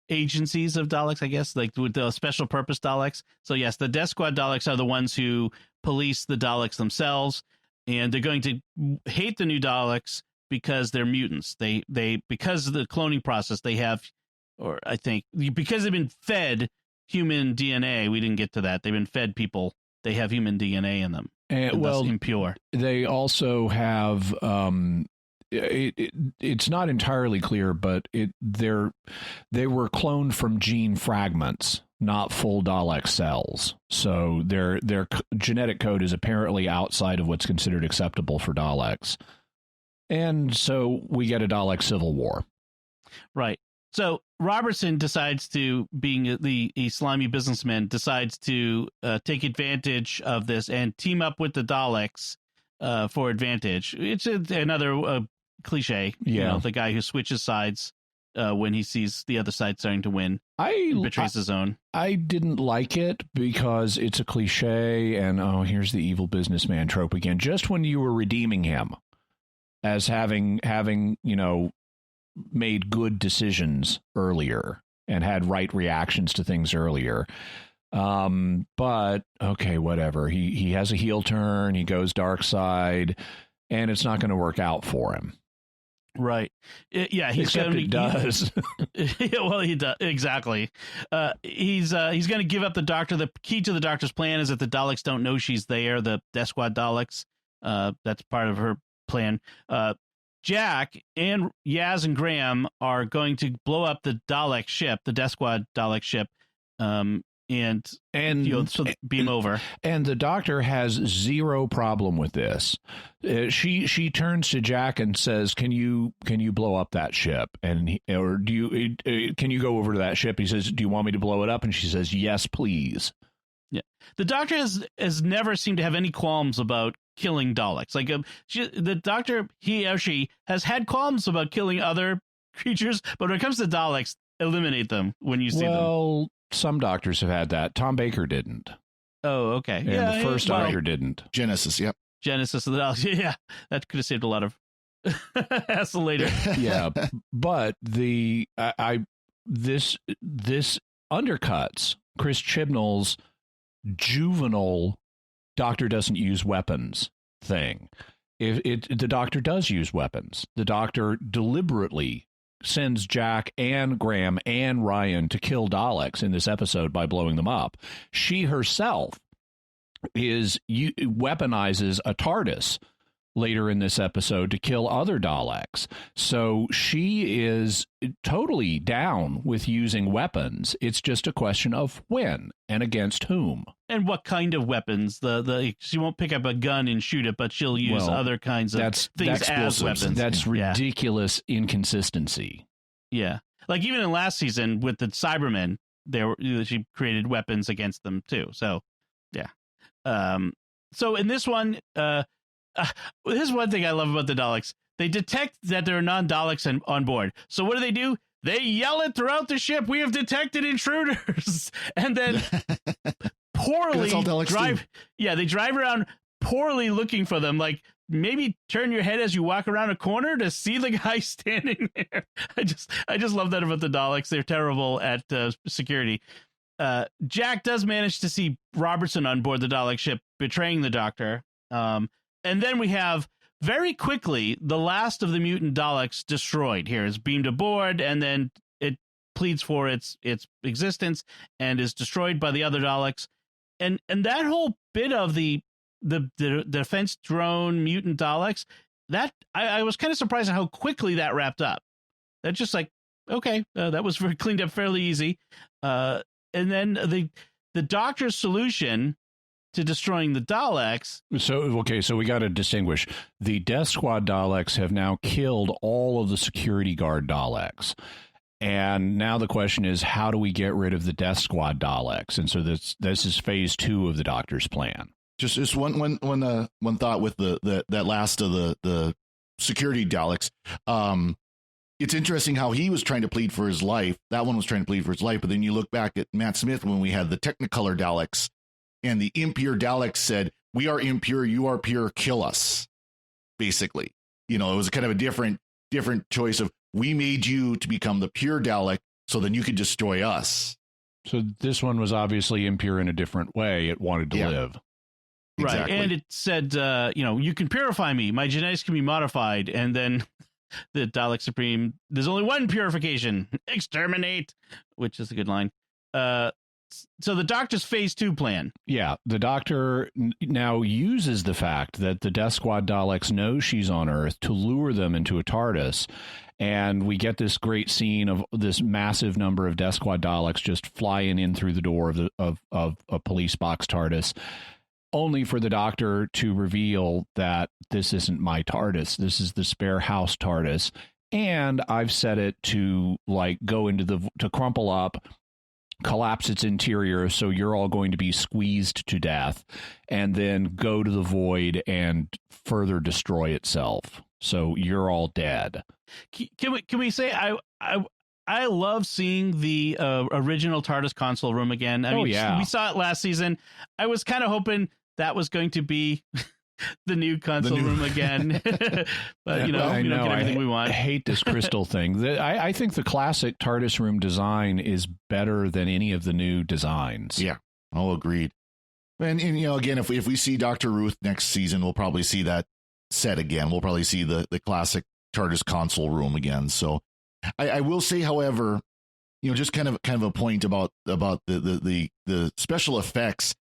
agencies of Daleks, I guess, like with the special purpose Daleks. So yes, the Death Squad Daleks are the ones who police the Daleks themselves, and they're going to hate the new Daleks because they're mutants. They because of the cloning process they have, or I think because they've been fed human DNA. We didn't get to that. They've been fed people. They have human DNA in them. And well, impure. They also have it's not entirely clear, but they were cloned from gene fragments, not full Dalek cells. So their genetic code is apparently outside of what's considered acceptable for Daleks. And so we get a Dalek civil war. Right. So Robertson decides to, being the slimy businessman, decides to take advantage of this and team up with the Daleks for advantage. It's another cliche. Yeah. The guy who switches sides when he sees the other side starting to win. Betrays his own. I didn't like it because it's a cliche and, here's the evil businessman trope again. Just when you were redeeming him as having made good decisions earlier and had right reactions to things earlier. But okay, whatever. He has a heel turn. He goes dark side, and it's not going to work out for him. Right. Yeah. It does. Well, he does. Exactly. He's going to give up the Doctor. The key to the Doctor's plan is that the Daleks don't know she's there. The Death Squad Daleks. That's part of her plan. Jack and Yaz and Graham are going to blow up the Dalek ship, the Death Squad Dalek ship, and so beam over. And the Doctor has zero problem with this. She turns to Jack and says, "Can you blow up that ship?" And can you go over to that ship? He says, "Do you want me to blow it up?" And she says, "Yes, please." Yeah, the Doctor has never seemed to have any qualms about killing Daleks. Like the Doctor, he or she has had qualms about killing other creatures, but when it comes to Daleks, eliminate them when you see them. Well, some doctors have had that. Tom Baker didn't. Oh, okay. And the first Doctor didn't. Genesis, yep. Genesis of the Daleks. Yeah, that could have saved a lot of hassle later. Yeah, but this undercuts Chris Chibnall's juvenile Doctor doesn't use weapons thing. The Doctor does use weapons. The Doctor deliberately sends Jack and Graham and Ryan to kill Daleks in this episode by blowing them up. She herself weaponizes a TARDIS later in this episode to kill other Daleks. So she is totally down with using weapons. It's just a question of when and against whom. And what kind of weapons. She won't pick up a gun and shoot it, but she'll use other kinds of things as weapons. That's ridiculous inconsistency. Yeah. Like even in last season with the Cybermen, she created weapons against them too. So, yeah. So in this one, this is one thing I love about the Daleks. They detect that there are non-Daleks on board. So what do? They yell it throughout the ship, "We have detected intruders!" And then poorly drive. Yeah, they drive around poorly looking for them. Like maybe turn your head as you walk around a corner to see the guy standing there. I just love that about the Daleks. They're terrible at security. Jack does manage to see Robertson on board the Dalek ship betraying the Doctor. And then we have very quickly the last of the mutant Daleks destroyed. Here is beamed aboard, and then it pleads for its existence and is destroyed by the other Daleks. And that whole bit of the defense drone mutant Daleks, that I was kind of surprised at how quickly that wrapped up. That's just like, okay, that was cleaned up fairly easy. And then the Doctor's solution to destroying the Daleks. So we got to distinguish. The Death Squad Daleks have now killed all of the security guard Daleks. And now the question is, how do we get rid of the Death Squad Daleks? And so this is phase 2 of the Doctor's plan. Just one thought with that last of the security Daleks. It's interesting how he was trying to plead for his life. That one was trying to plead for his life. But then you look back at Matt Smith when we had the Technicolor Daleks, and the impure Daleks said, "We are impure, you are pure, kill us." Basically, it was kind of a different choice of, we made you to become the pure Dalek, so then you could destroy us. So this one was obviously impure in a different way. It wanted to live. Right. Exactly. And it said, you can purify me. My genetics can be modified. And then the Dalek Supreme, there's only one purification: exterminate, which is a good line. So the Doctor's phase 2 plan. Yeah, the Doctor now uses the fact that the Death Squad Daleks know she's on Earth to lure them into a TARDIS. And we get this great scene of this massive number of Death Squad Daleks just flying in through the door of a police box TARDIS, only for the Doctor to reveal that this isn't my TARDIS. This is the spare house TARDIS. And I've set it to go to crumple up, collapse its interior, so you're all going to be squeezed to death, and then go to the void and further destroy itself. So you're all dead. Can we say I love seeing the original TARDIS console room again. I mean, we saw it last season. I was kind of hoping that was going to be the new console room again. But we don't get everything we want. I hate this crystal thing. I think the classic TARDIS room design is better than any of the new designs. Yeah, all agreed. And again, if we see Dr. Ruth next season, we'll probably see that set again. We'll probably see the classic TARDIS console room again. So I will say, however, just kind of a point about the special effects.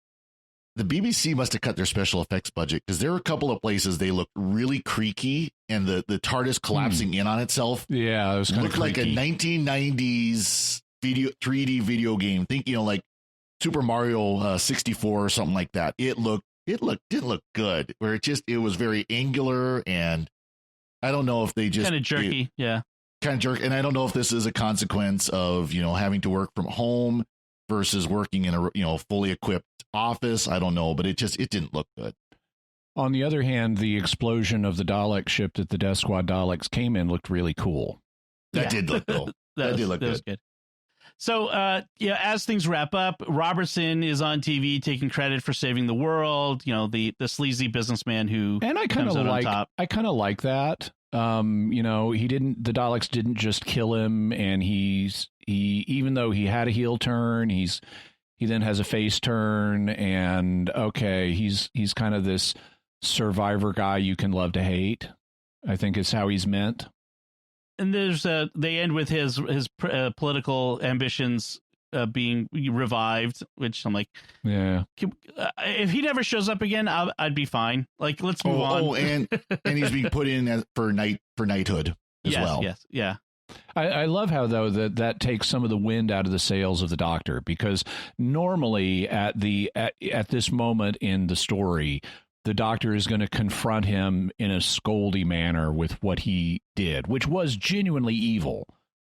The BBC must have cut their special effects budget, because there are a couple of places they look really creaky, and the TARDIS collapsing in on itself. Yeah, it was kind of like a 1990s 3D video game. Think like Super Mario 64 or something like that. It did look good. Where it was very angular, and I don't know if they just kind of jerky, kind of jerk. And I don't know if this is a consequence of having to work from home versus working in a fully equipped office. I don't know, but it didn't look good. On the other hand, the explosion of the Dalek ship that the Death Squad Daleks came in looked really cool. That did look cool. that did look good. So, as things wrap up, Robertson is on TV taking credit for saving the world. The sleazy businessman who comes out on top. I kind of like that. The Daleks didn't just kill him, and he even though he had a heel turn, he then has a face turn, and he's kind of this survivor guy you can love to hate, I think is how he's meant. And they end with his political ambitions being revived, which I'm like, yeah. If he never shows up again, I'd be fine. Like, let's move on. Oh, and he's being put in for knighthood as well. Yes, yeah. I love how though that takes some of the wind out of the sails of the Doctor, because normally at this moment in the story, the Doctor is going to confront him in a scoldy manner with what he did, which was genuinely evil.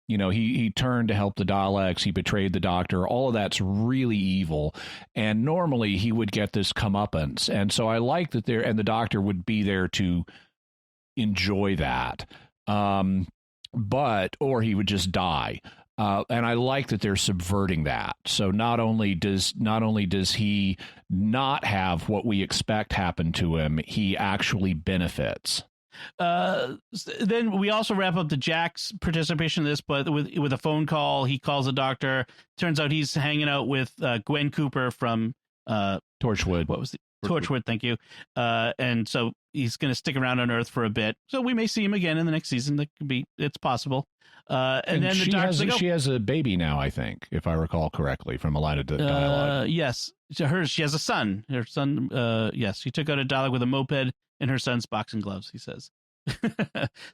He turned to help the Daleks. He betrayed the Doctor. All of that's really evil. And normally he would get this comeuppance. And so I like that and the Doctor would be there to enjoy that. Or he would just die. And I like that they're subverting that. So not only does he not have what we expect happen to him, he actually benefits. Then we also wrap up the Jack's participation in this, but with a phone call. He calls the Doctor. Turns out he's hanging out with Gwen Cooper from Torchwood. What was the Torchwood? Thank you. And so he's going to stick around on Earth for a bit. So we may see him again in the next season. It's possible. And then the Doctor's she has a baby now, I think, if I recall correctly from a line of dialogue. Yes, she has a son. Her son, yes, she took out a Dalek with a moped in her son's boxing gloves, he says.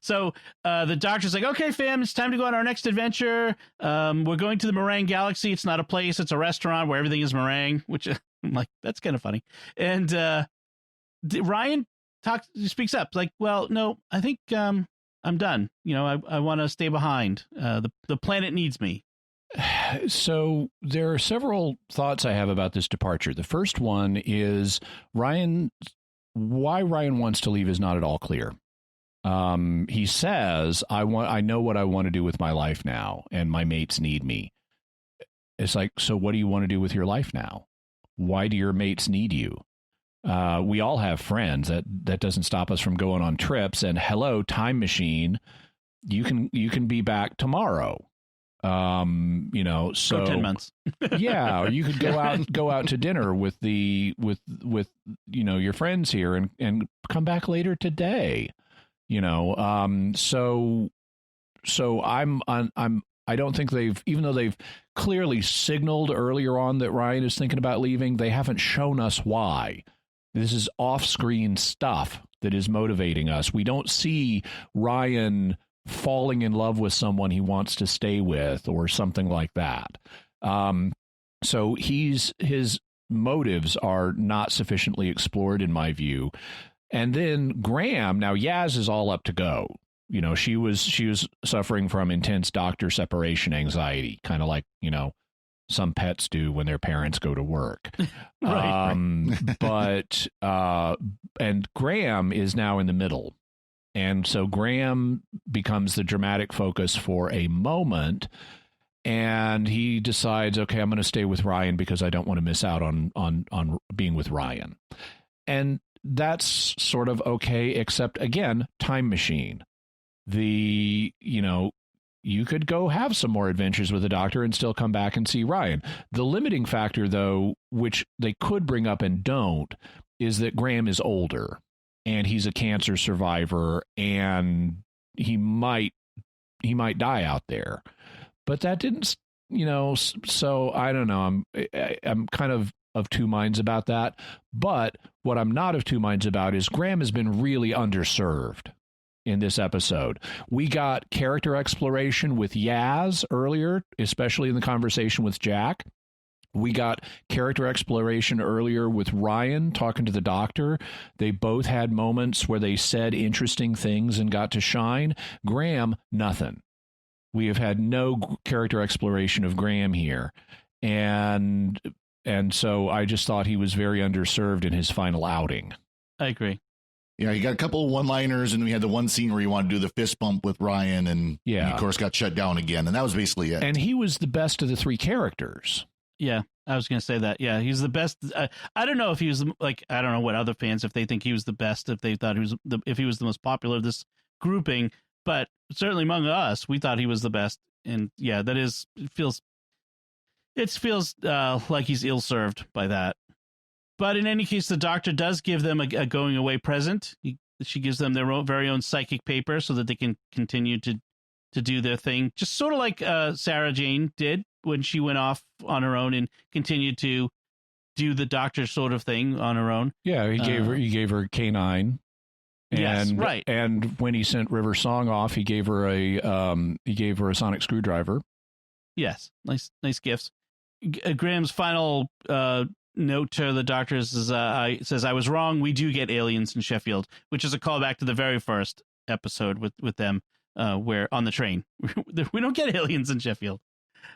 So the Doctor's like, okay, fam, it's time to go on our next adventure. We're going to the Meringue Galaxy. It's not a place, it's a restaurant where everything is meringue, which I'm like, that's kind of funny. And Ryan speaks up like, well, no, I think I'm done. I want to stay behind. The planet needs me. So there are several thoughts I have about this departure. The first one is why Ryan wants to leave is not at all clear. He says, I know what I want to do with my life now, and my mates need me. It's like, so what do you want to do with your life now? Why do your mates need you? We all have friends. That doesn't stop us from going on trips. And hello, time machine, you can be back tomorrow. So go 10 months. Yeah, or you could go out to dinner with your friends here and come back later today. So I don't think even though they've clearly signaled earlier on that Ryan is thinking about leaving, they haven't shown us why. This is off-screen stuff that is motivating us. We don't see Ryan falling in love with someone he wants to stay with or something like that. So his motives are not sufficiently explored in my view. And then Graham, now Yaz is all up to go. She was suffering from intense Doctor separation anxiety, kind of like, some pets do when their parents go to work. Right. But and Graham is now in the middle. And so Graham becomes the dramatic focus for a moment, and he decides, okay, I'm going to stay with Ryan because I don't want to miss out on being with Ryan. And that's sort of okay, except again, time machine. You could go have some more adventures with the Doctor and still come back and see Ryan. The limiting factor, though, which they could bring up and don't, is that Graham is older and he's a cancer survivor and he might die out there. But that didn't, so I don't know. I'm kind of two minds about that. But what I'm not of two minds about is Graham has been really underserved in this episode. We got character exploration with Yaz earlier, especially in the conversation with Jack. We got character exploration earlier with Ryan talking to the Doctor. They both had moments where they said interesting things and got to shine. Graham, nothing. We have had no character exploration of Graham here. And so I just thought he was very underserved in his final outing. I agree. Yeah, he got a couple of one-liners, and we had the one scene where he wanted to do the fist bump with Ryan, and he, of course, got shut down again, and that was basically it. And he was the best of the three characters. Yeah, I was going to say that. Yeah, he's the best. I don't know if he was like, I don't know what other fans, if they think he was the best, if they thought he was if he was the most popular of this grouping, but certainly among us, we thought he was the best. And yeah, that is, it feels like he's ill-served by that. But in any case, the Doctor does give them a going away present. She gives them their very own psychic paper so that they can continue to do their thing. Just sort of like Sarah Jane did when she went off on her own and continued to do the Doctor sort of thing on her own. Yeah, he gave her K9. And, yes, right. And when he sent River Song off, he gave her a sonic screwdriver. Yes, nice gifts. Graham's final note to the Doctor says, I was wrong. We do get aliens in Sheffield, which is a callback to the very first episode with them, where on the train we don't get aliens in Sheffield.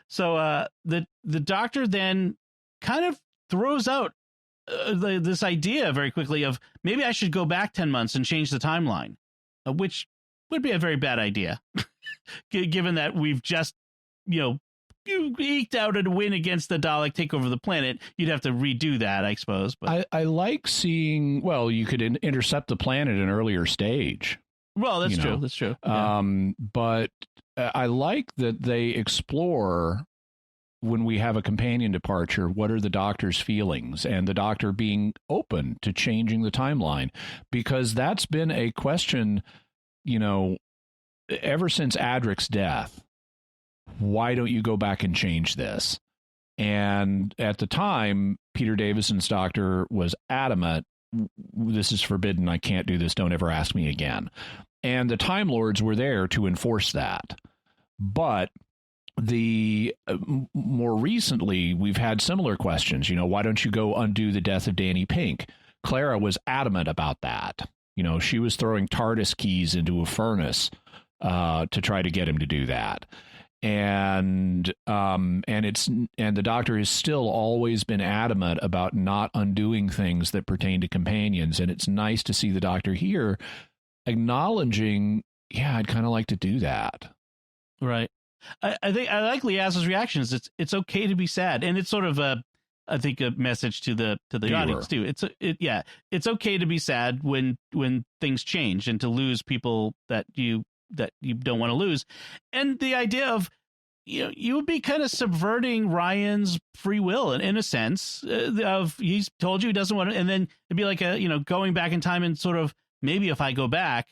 So the Doctor then kind of throws out this idea very quickly of maybe I should go back 10 months and change the timeline, which would be a very bad idea, given that we've just, you eked out a win against the Dalek, take over the planet. You'd have to redo that, I suppose. But I like seeing, well, you could intercept the planet at an earlier stage. Well, that's true. That's true. Yeah. But I like that they explore, when we have a companion departure, what are the Doctor's feelings, and the Doctor being open to changing the timeline, because that's been a question, ever since Adric's death. Why don't you go back and change this? And at the time, Peter Davison's Doctor was adamant, this is forbidden, I can't do this, don't ever ask me again. And the Time Lords were there to enforce that. But more recently, we've had similar questions. Why don't you go undo the death of Danny Pink? Clara was adamant about that. She was throwing TARDIS keys into a furnace to try to get him to do that. And the Doctor has still always been adamant about not undoing things that pertain to companions. And it's nice to see the Doctor here acknowledging, yeah, I'd kind of like to do that. Right. I think I like Liaz's reactions. It's okay to be sad, and it's sort of a message to the audience too. It's okay to be sad when things change and to lose people that you don't want to lose. And the idea of, you would be kind of subverting Ryan's free will in a sense, of he's told you he doesn't want to, and then it'd be like going back in time and sort of, maybe if I go back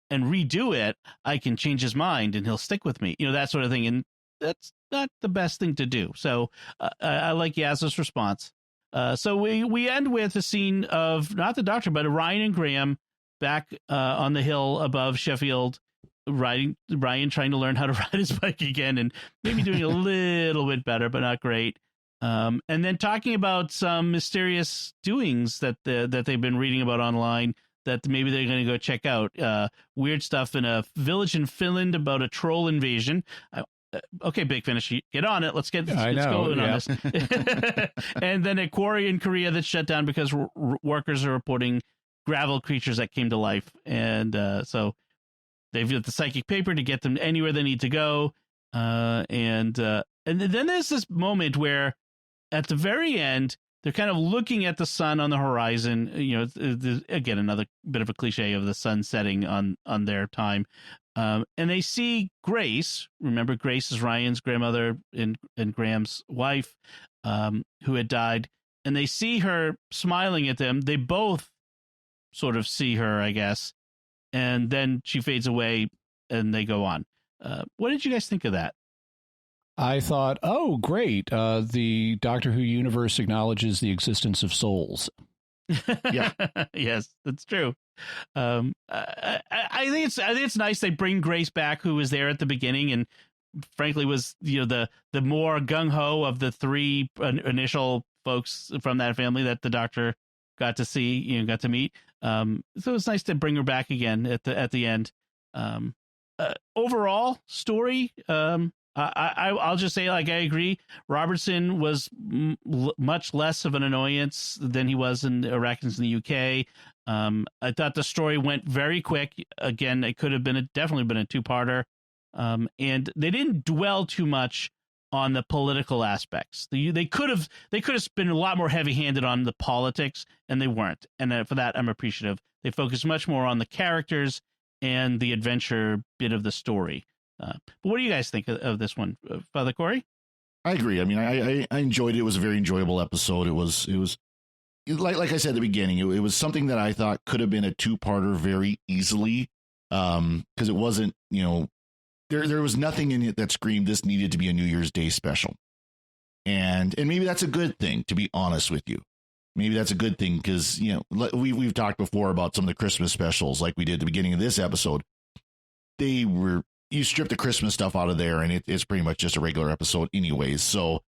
and redo it, I can change his mind and he'll stick with me, that sort of thing. And that's not the best thing to do. So I like Yaz's response. So we end with a scene of not the Doctor, but Ryan and Graham back on the hill above Sheffield, Ryan trying to learn how to ride his bike again, and maybe doing a little bit better, but not great. And then talking about some mysterious doings that they've been reading about online that maybe they're going to go check out. Weird stuff in a village in Finland about a troll invasion. Okay, Big Finish, get on it. Let's going on this. And then a quarry in Korea that's shut down because workers are reporting gravel creatures that came to life. And so they've got the psychic paper to get them anywhere they need to go. And then there's this moment where at the very end, they're kind of looking at the sun on the horizon. Again, another bit of a cliche of the sun setting on their time. And they see Grace. Remember, Grace is Ryan's grandmother and Graham's wife, who had died. And they see her smiling at them. They both sort of see her, I guess. And then she fades away and they go on. What did you guys think of that? I thought, oh, great. The Doctor Who universe acknowledges the existence of souls. Yeah. Yes, that's true. I think it's nice they bring Grace back, who was there at the beginning, and frankly was the more gung ho of the three initial folks from that family that the Doctor got to see, got to meet. So it's nice to bring her back again at the end. Overall story, I'll just say, like, I agree. Robertson was much less of an annoyance than he was in Arachnids in the UK. I thought the story went very quick. Again, it could have definitely been a two-parter. And they didn't dwell too much on the political aspects. They could have been a lot more heavy-handed on the politics, and they weren't. And for that, I'm appreciative. They focused much more on the characters and the adventure bit of the story. But what do you guys think of this one, Father Cory? I agree. I mean, I enjoyed it. It was a very enjoyable episode. It was like I said at the beginning, it was something that I thought could have been a two-parter very easily, because it wasn't, there was nothing in it that screamed this needed to be a New Year's Day special. And maybe that's a good thing, to be honest with you. Maybe that's a good thing because, we've talked before about some of the Christmas specials like we did at the beginning of this episode. You strip the Christmas stuff out of there and it's pretty much just a regular episode anyways. So,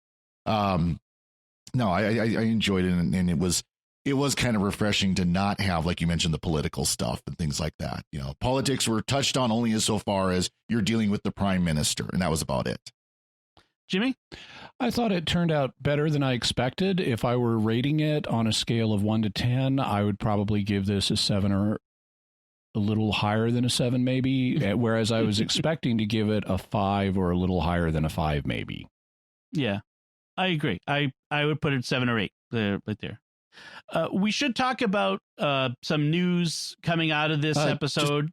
no, I enjoyed it, and it was kind of refreshing to not have, like you mentioned, the political stuff and things like that. Politics were touched on only as so far as you're dealing with the prime minister, and that was about it. Jimmy? I thought it turned out better than I expected. If I were rating it on a scale of 1 to 10, I would probably give this a 7 or a little higher than a 7, maybe, whereas I was expecting to give it a 5 or a little higher than a 5, maybe. Yeah, I agree. I would put it 7 or 8 right there. We should talk about some news coming out of this episode.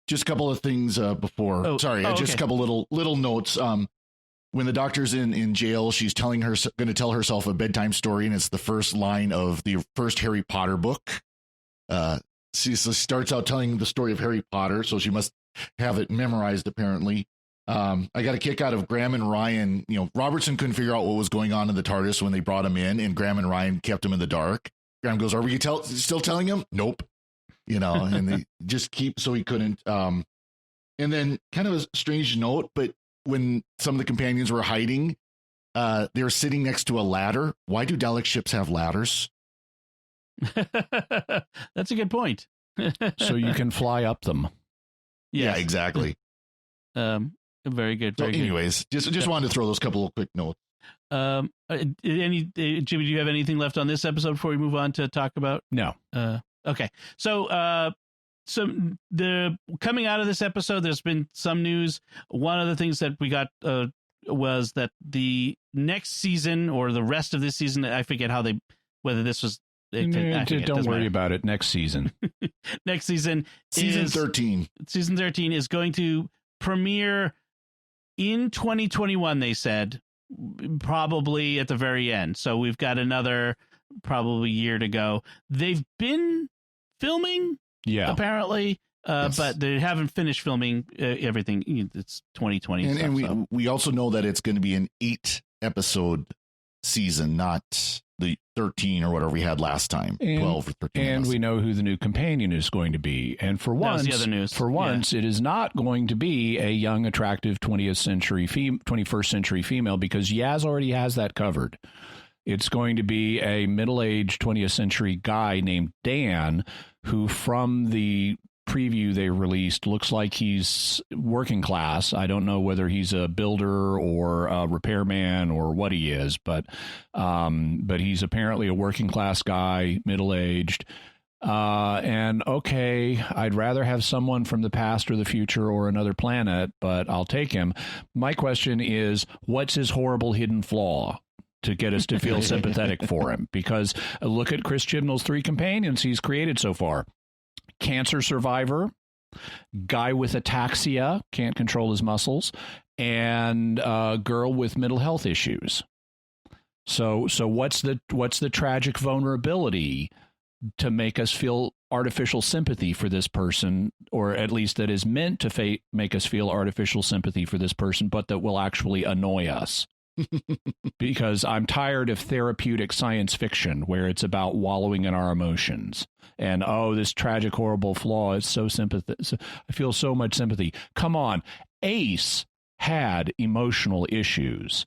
Just a couple of things before. Just a couple little notes. When the Doctor's in jail, she's going to tell herself a bedtime story, and it's the first line of the first Harry Potter book. She starts out telling the story of Harry Potter, so she must have it memorized, apparently. I got a kick out of Graham and Ryan. Robertson couldn't figure out what was going on in the TARDIS when they brought him in, and Graham and Ryan kept him in the dark. Graham goes, "Are we still telling him?" Nope. And they just keep, so he couldn't. And then kind of a strange note, but when some of the companions were hiding, they were sitting next to a ladder. Why do Dalek ships have ladders? That's a good point. So you can fly up them. Yes. Yeah, exactly. Very good. So anyways, just wanted to throw those couple of quick notes. Jimmy, do you have anything left on this episode before we move on to talk about? No. Okay. So the coming out of this episode, there's been some news. One of the things that we got was that the next season or the rest of this season, I forget whether this was. Don't worry about it. Next season. Next season. Season 13. Season 13 is going to premiere in 2021, they said, probably at the very end. So we've got another probably year to go. They've been filming, apparently, yes. But they haven't finished filming everything. It's 2020. And we also know that it's going to be an 8-episode season, not the 13 or whatever we had last time, 12 or 13. And we know who the new companion is going to be. And for once, the other news. It is not going to be a young, attractive 21st century female, because Yaz already has that covered. It's going to be a middle-aged 20th century guy named Dan, who from the preview they released looks like he's working class. I don't know whether he's a builder or a repairman or what he is, but he's apparently a working class guy, middle-aged. And okay, I'd rather have someone from the past or the future or another planet, but I'll take him. My question is, what's his horrible hidden flaw to get us to feel sympathetic for him? Because look at Chris Chibnall's 3 companions he's created so far. Cancer survivor, guy with ataxia, can't control his muscles, and a girl with mental health issues. So what's the tragic vulnerability to make us feel artificial sympathy for this person, or at least that is meant to make us feel artificial sympathy for this person, but that will actually annoy us? Because I'm tired of therapeutic science fiction where it's about wallowing in our emotions and, this tragic, horrible flaw is so sympathetic. I feel so much sympathy. Come on. Ace had emotional issues,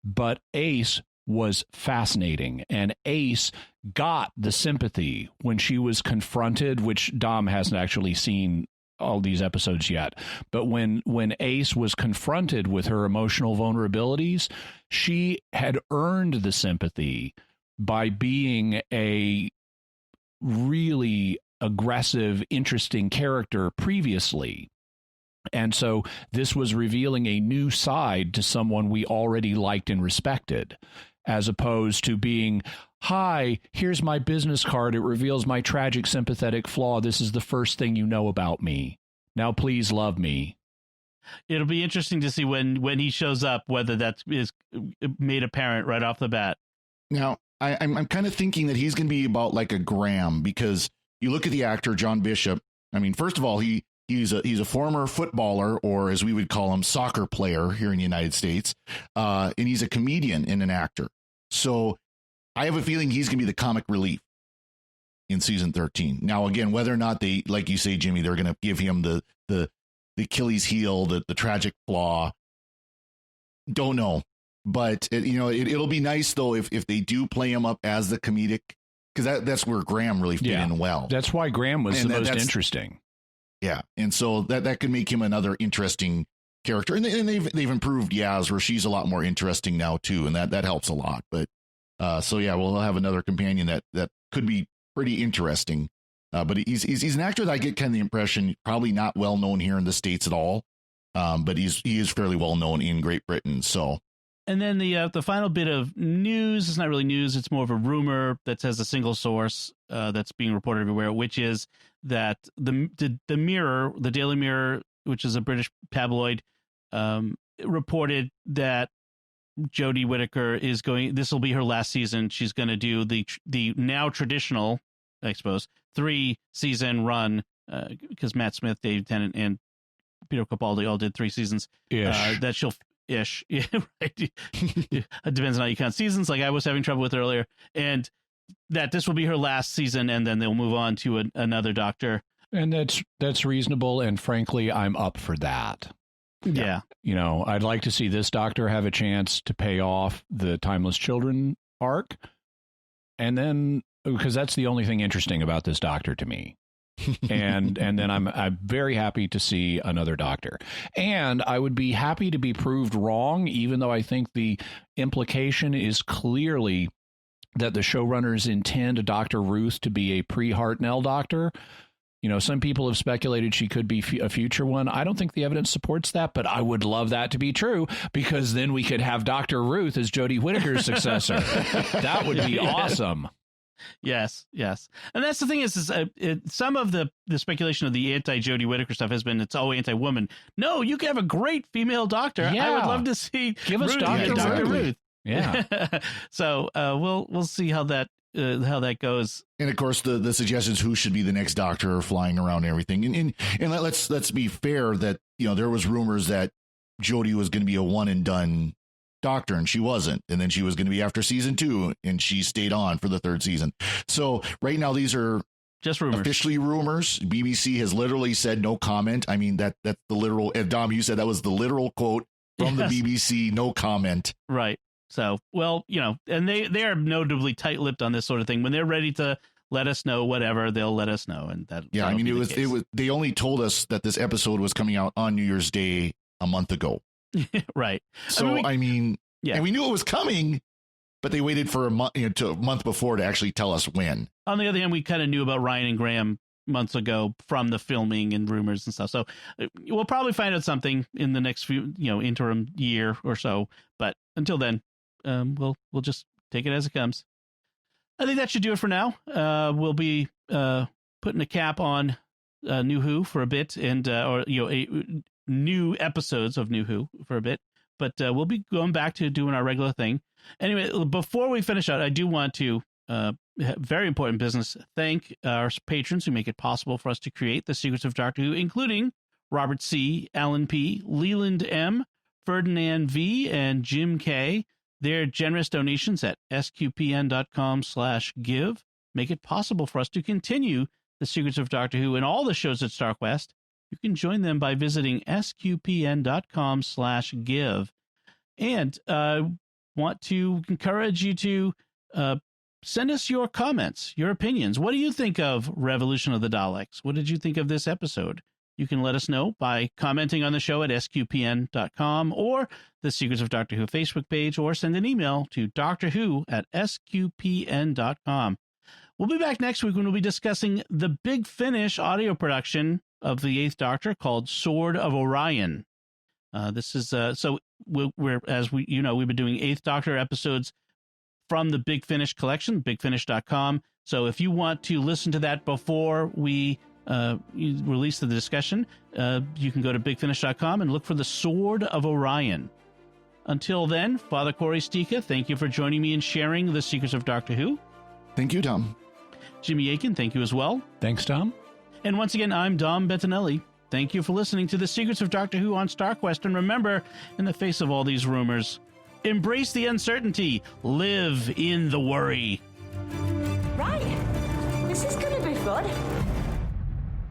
but Ace was fascinating, and Ace got the sympathy when she was confronted, which Dom hasn't actually seen all these episodes yet, but when Ace was confronted with her emotional vulnerabilities, she had earned the sympathy by being a really aggressive, interesting character previously. And so this was revealing a new side to someone we already liked and respected, as opposed to being, hi, here's my business card. It reveals my tragic, sympathetic flaw. This is the first thing you know about me. Now, please love me. It'll be interesting to see when he shows up, whether that is made apparent right off the bat. Now, I'm kind of thinking that he's going to be about like a Graham, because you look at the actor, John Bishop. I mean, first of all, he's a former footballer, or as we would call him, soccer player here in the United States. And he's a comedian and an actor. So I have a feeling he's going to be the comic relief in season 13. Now, again, whether or not they, like you say, Jimmy, they're going to give him the Achilles heel, the tragic flaw, don't know. But it'll be nice though if they do play him up as the comedic, because that's where Graham really fit in well. That's why Graham was the most interesting. Yeah, and so that could make him another interesting character, and they've improved Yaz, where she's a lot more interesting now too, and that helps a lot. But so yeah, we'll have another companion that could be pretty interesting. But he's an actor that I get kind of the impression probably not well known here in the States at all. But he is fairly well known in Great Britain. So. And then the final bit of news, it's not really news, it's more of a rumor that says a single source that's being reported everywhere, which is that the Mirror, the Daily Mirror, which is a British tabloid, reported that Jodie Whittaker this will be her last season. She's going to do the now traditional, I suppose, 3-season run, because Matt Smith, Dave Tennant, and Peter Capaldi all did 3 seasons. That she'll... Ish. Yeah, right. It depends on how you count seasons, like I was having trouble with earlier, and that this will be her last season, and then they'll move on to another Doctor. And that's reasonable, and frankly, I'm up for that. Yeah. I'd like to see this Doctor have a chance to pay off the Timeless Children arc, and then, because that's the only thing interesting about this Doctor to me. and then I'm very happy to see another Doctor, and I would be happy to be proved wrong, even though I think the implication is clearly that the showrunners intend Dr. Ruth to be a pre-Hartnell Doctor. Some people have speculated she could be a future one. I don't think the evidence supports that, but I would love that to be true, because then we could have Dr. Ruth as Jodie Whittaker's successor. That would be awesome. Yes. And that's the thing is some of the speculation of the anti-Jodie Whittaker stuff has been it's all anti-woman. No, you can have a great female Doctor. Yeah. I would love to see Give us Dr. Ruth. Yeah. So we'll see how that goes. And of course, the suggestions who should be the next Doctor are flying around and everything. And let's be fair that there was rumors that Jodie was going to be a one and done Doctor, and she wasn't, and then she was going to be after season 2, and she stayed on for the 3rd season. So right now these are just rumors, officially rumors. BBC has literally said no comment. I mean that's the literal. Dom, you said that was the literal quote from the BBC. No comment. Right. So and they are notably tight-lipped on this sort of thing. When they're ready to let us know whatever, they'll let us know. And that I mean it was they only told us that this episode was coming out on New Year's Day a month ago. Right. So and we knew it was coming, but they waited for a month before to actually tell us when. On the other hand, we kind of knew about Ryan and Graham months ago from the filming and rumors and stuff. So we'll probably find out something in the next few, interim year or so. But until then, we'll just take it as it comes. I think that should do it for now. We'll be putting a cap on New Who for a bit, and new episodes of New Who for a bit, but we'll be going back to doing our regular thing. Anyway, before we finish out, I do want to, very important business, thank our patrons who make it possible for us to create the Secrets of Doctor Who, including Robert C., Alan P., Leland M., Ferdinand V., and Jim K. Their generous donations at sqpn.com/give make it possible for us to continue the Secrets of Doctor Who and all the shows at StarQuest. you can join them by visiting sqpn.com/give. And want to encourage you to send us your comments, your opinions. What do you think of Revolution of the Daleks? What did you think of this episode? You can let us know by commenting on the show at sqpn.com or the Secrets of Doctor Who Facebook page, or send an email to drwho@sqpn.com. We'll be back next week when we'll be discussing the Big Finish audio production of the Eighth Doctor called Sword of Orion. This is so we've been doing Eighth Doctor episodes from the Big Finish collection, bigfinish.com. So if you want to listen to that before we release the discussion, you can go to bigfinish.com and look for the Sword of Orion. Until then, Father Cory Sticha, thank you for joining me and sharing the Secrets of Doctor Who. Thank you, Tom. Jimmy Aiken, thank you as well. Thanks, Tom. And once again, I'm Dom Bettinelli. Thank you for listening to the Secrets of Doctor Who on StarQuest. And remember, in the face of all these rumors, embrace the uncertainty. Live in the worry. Right. This is going to be fun.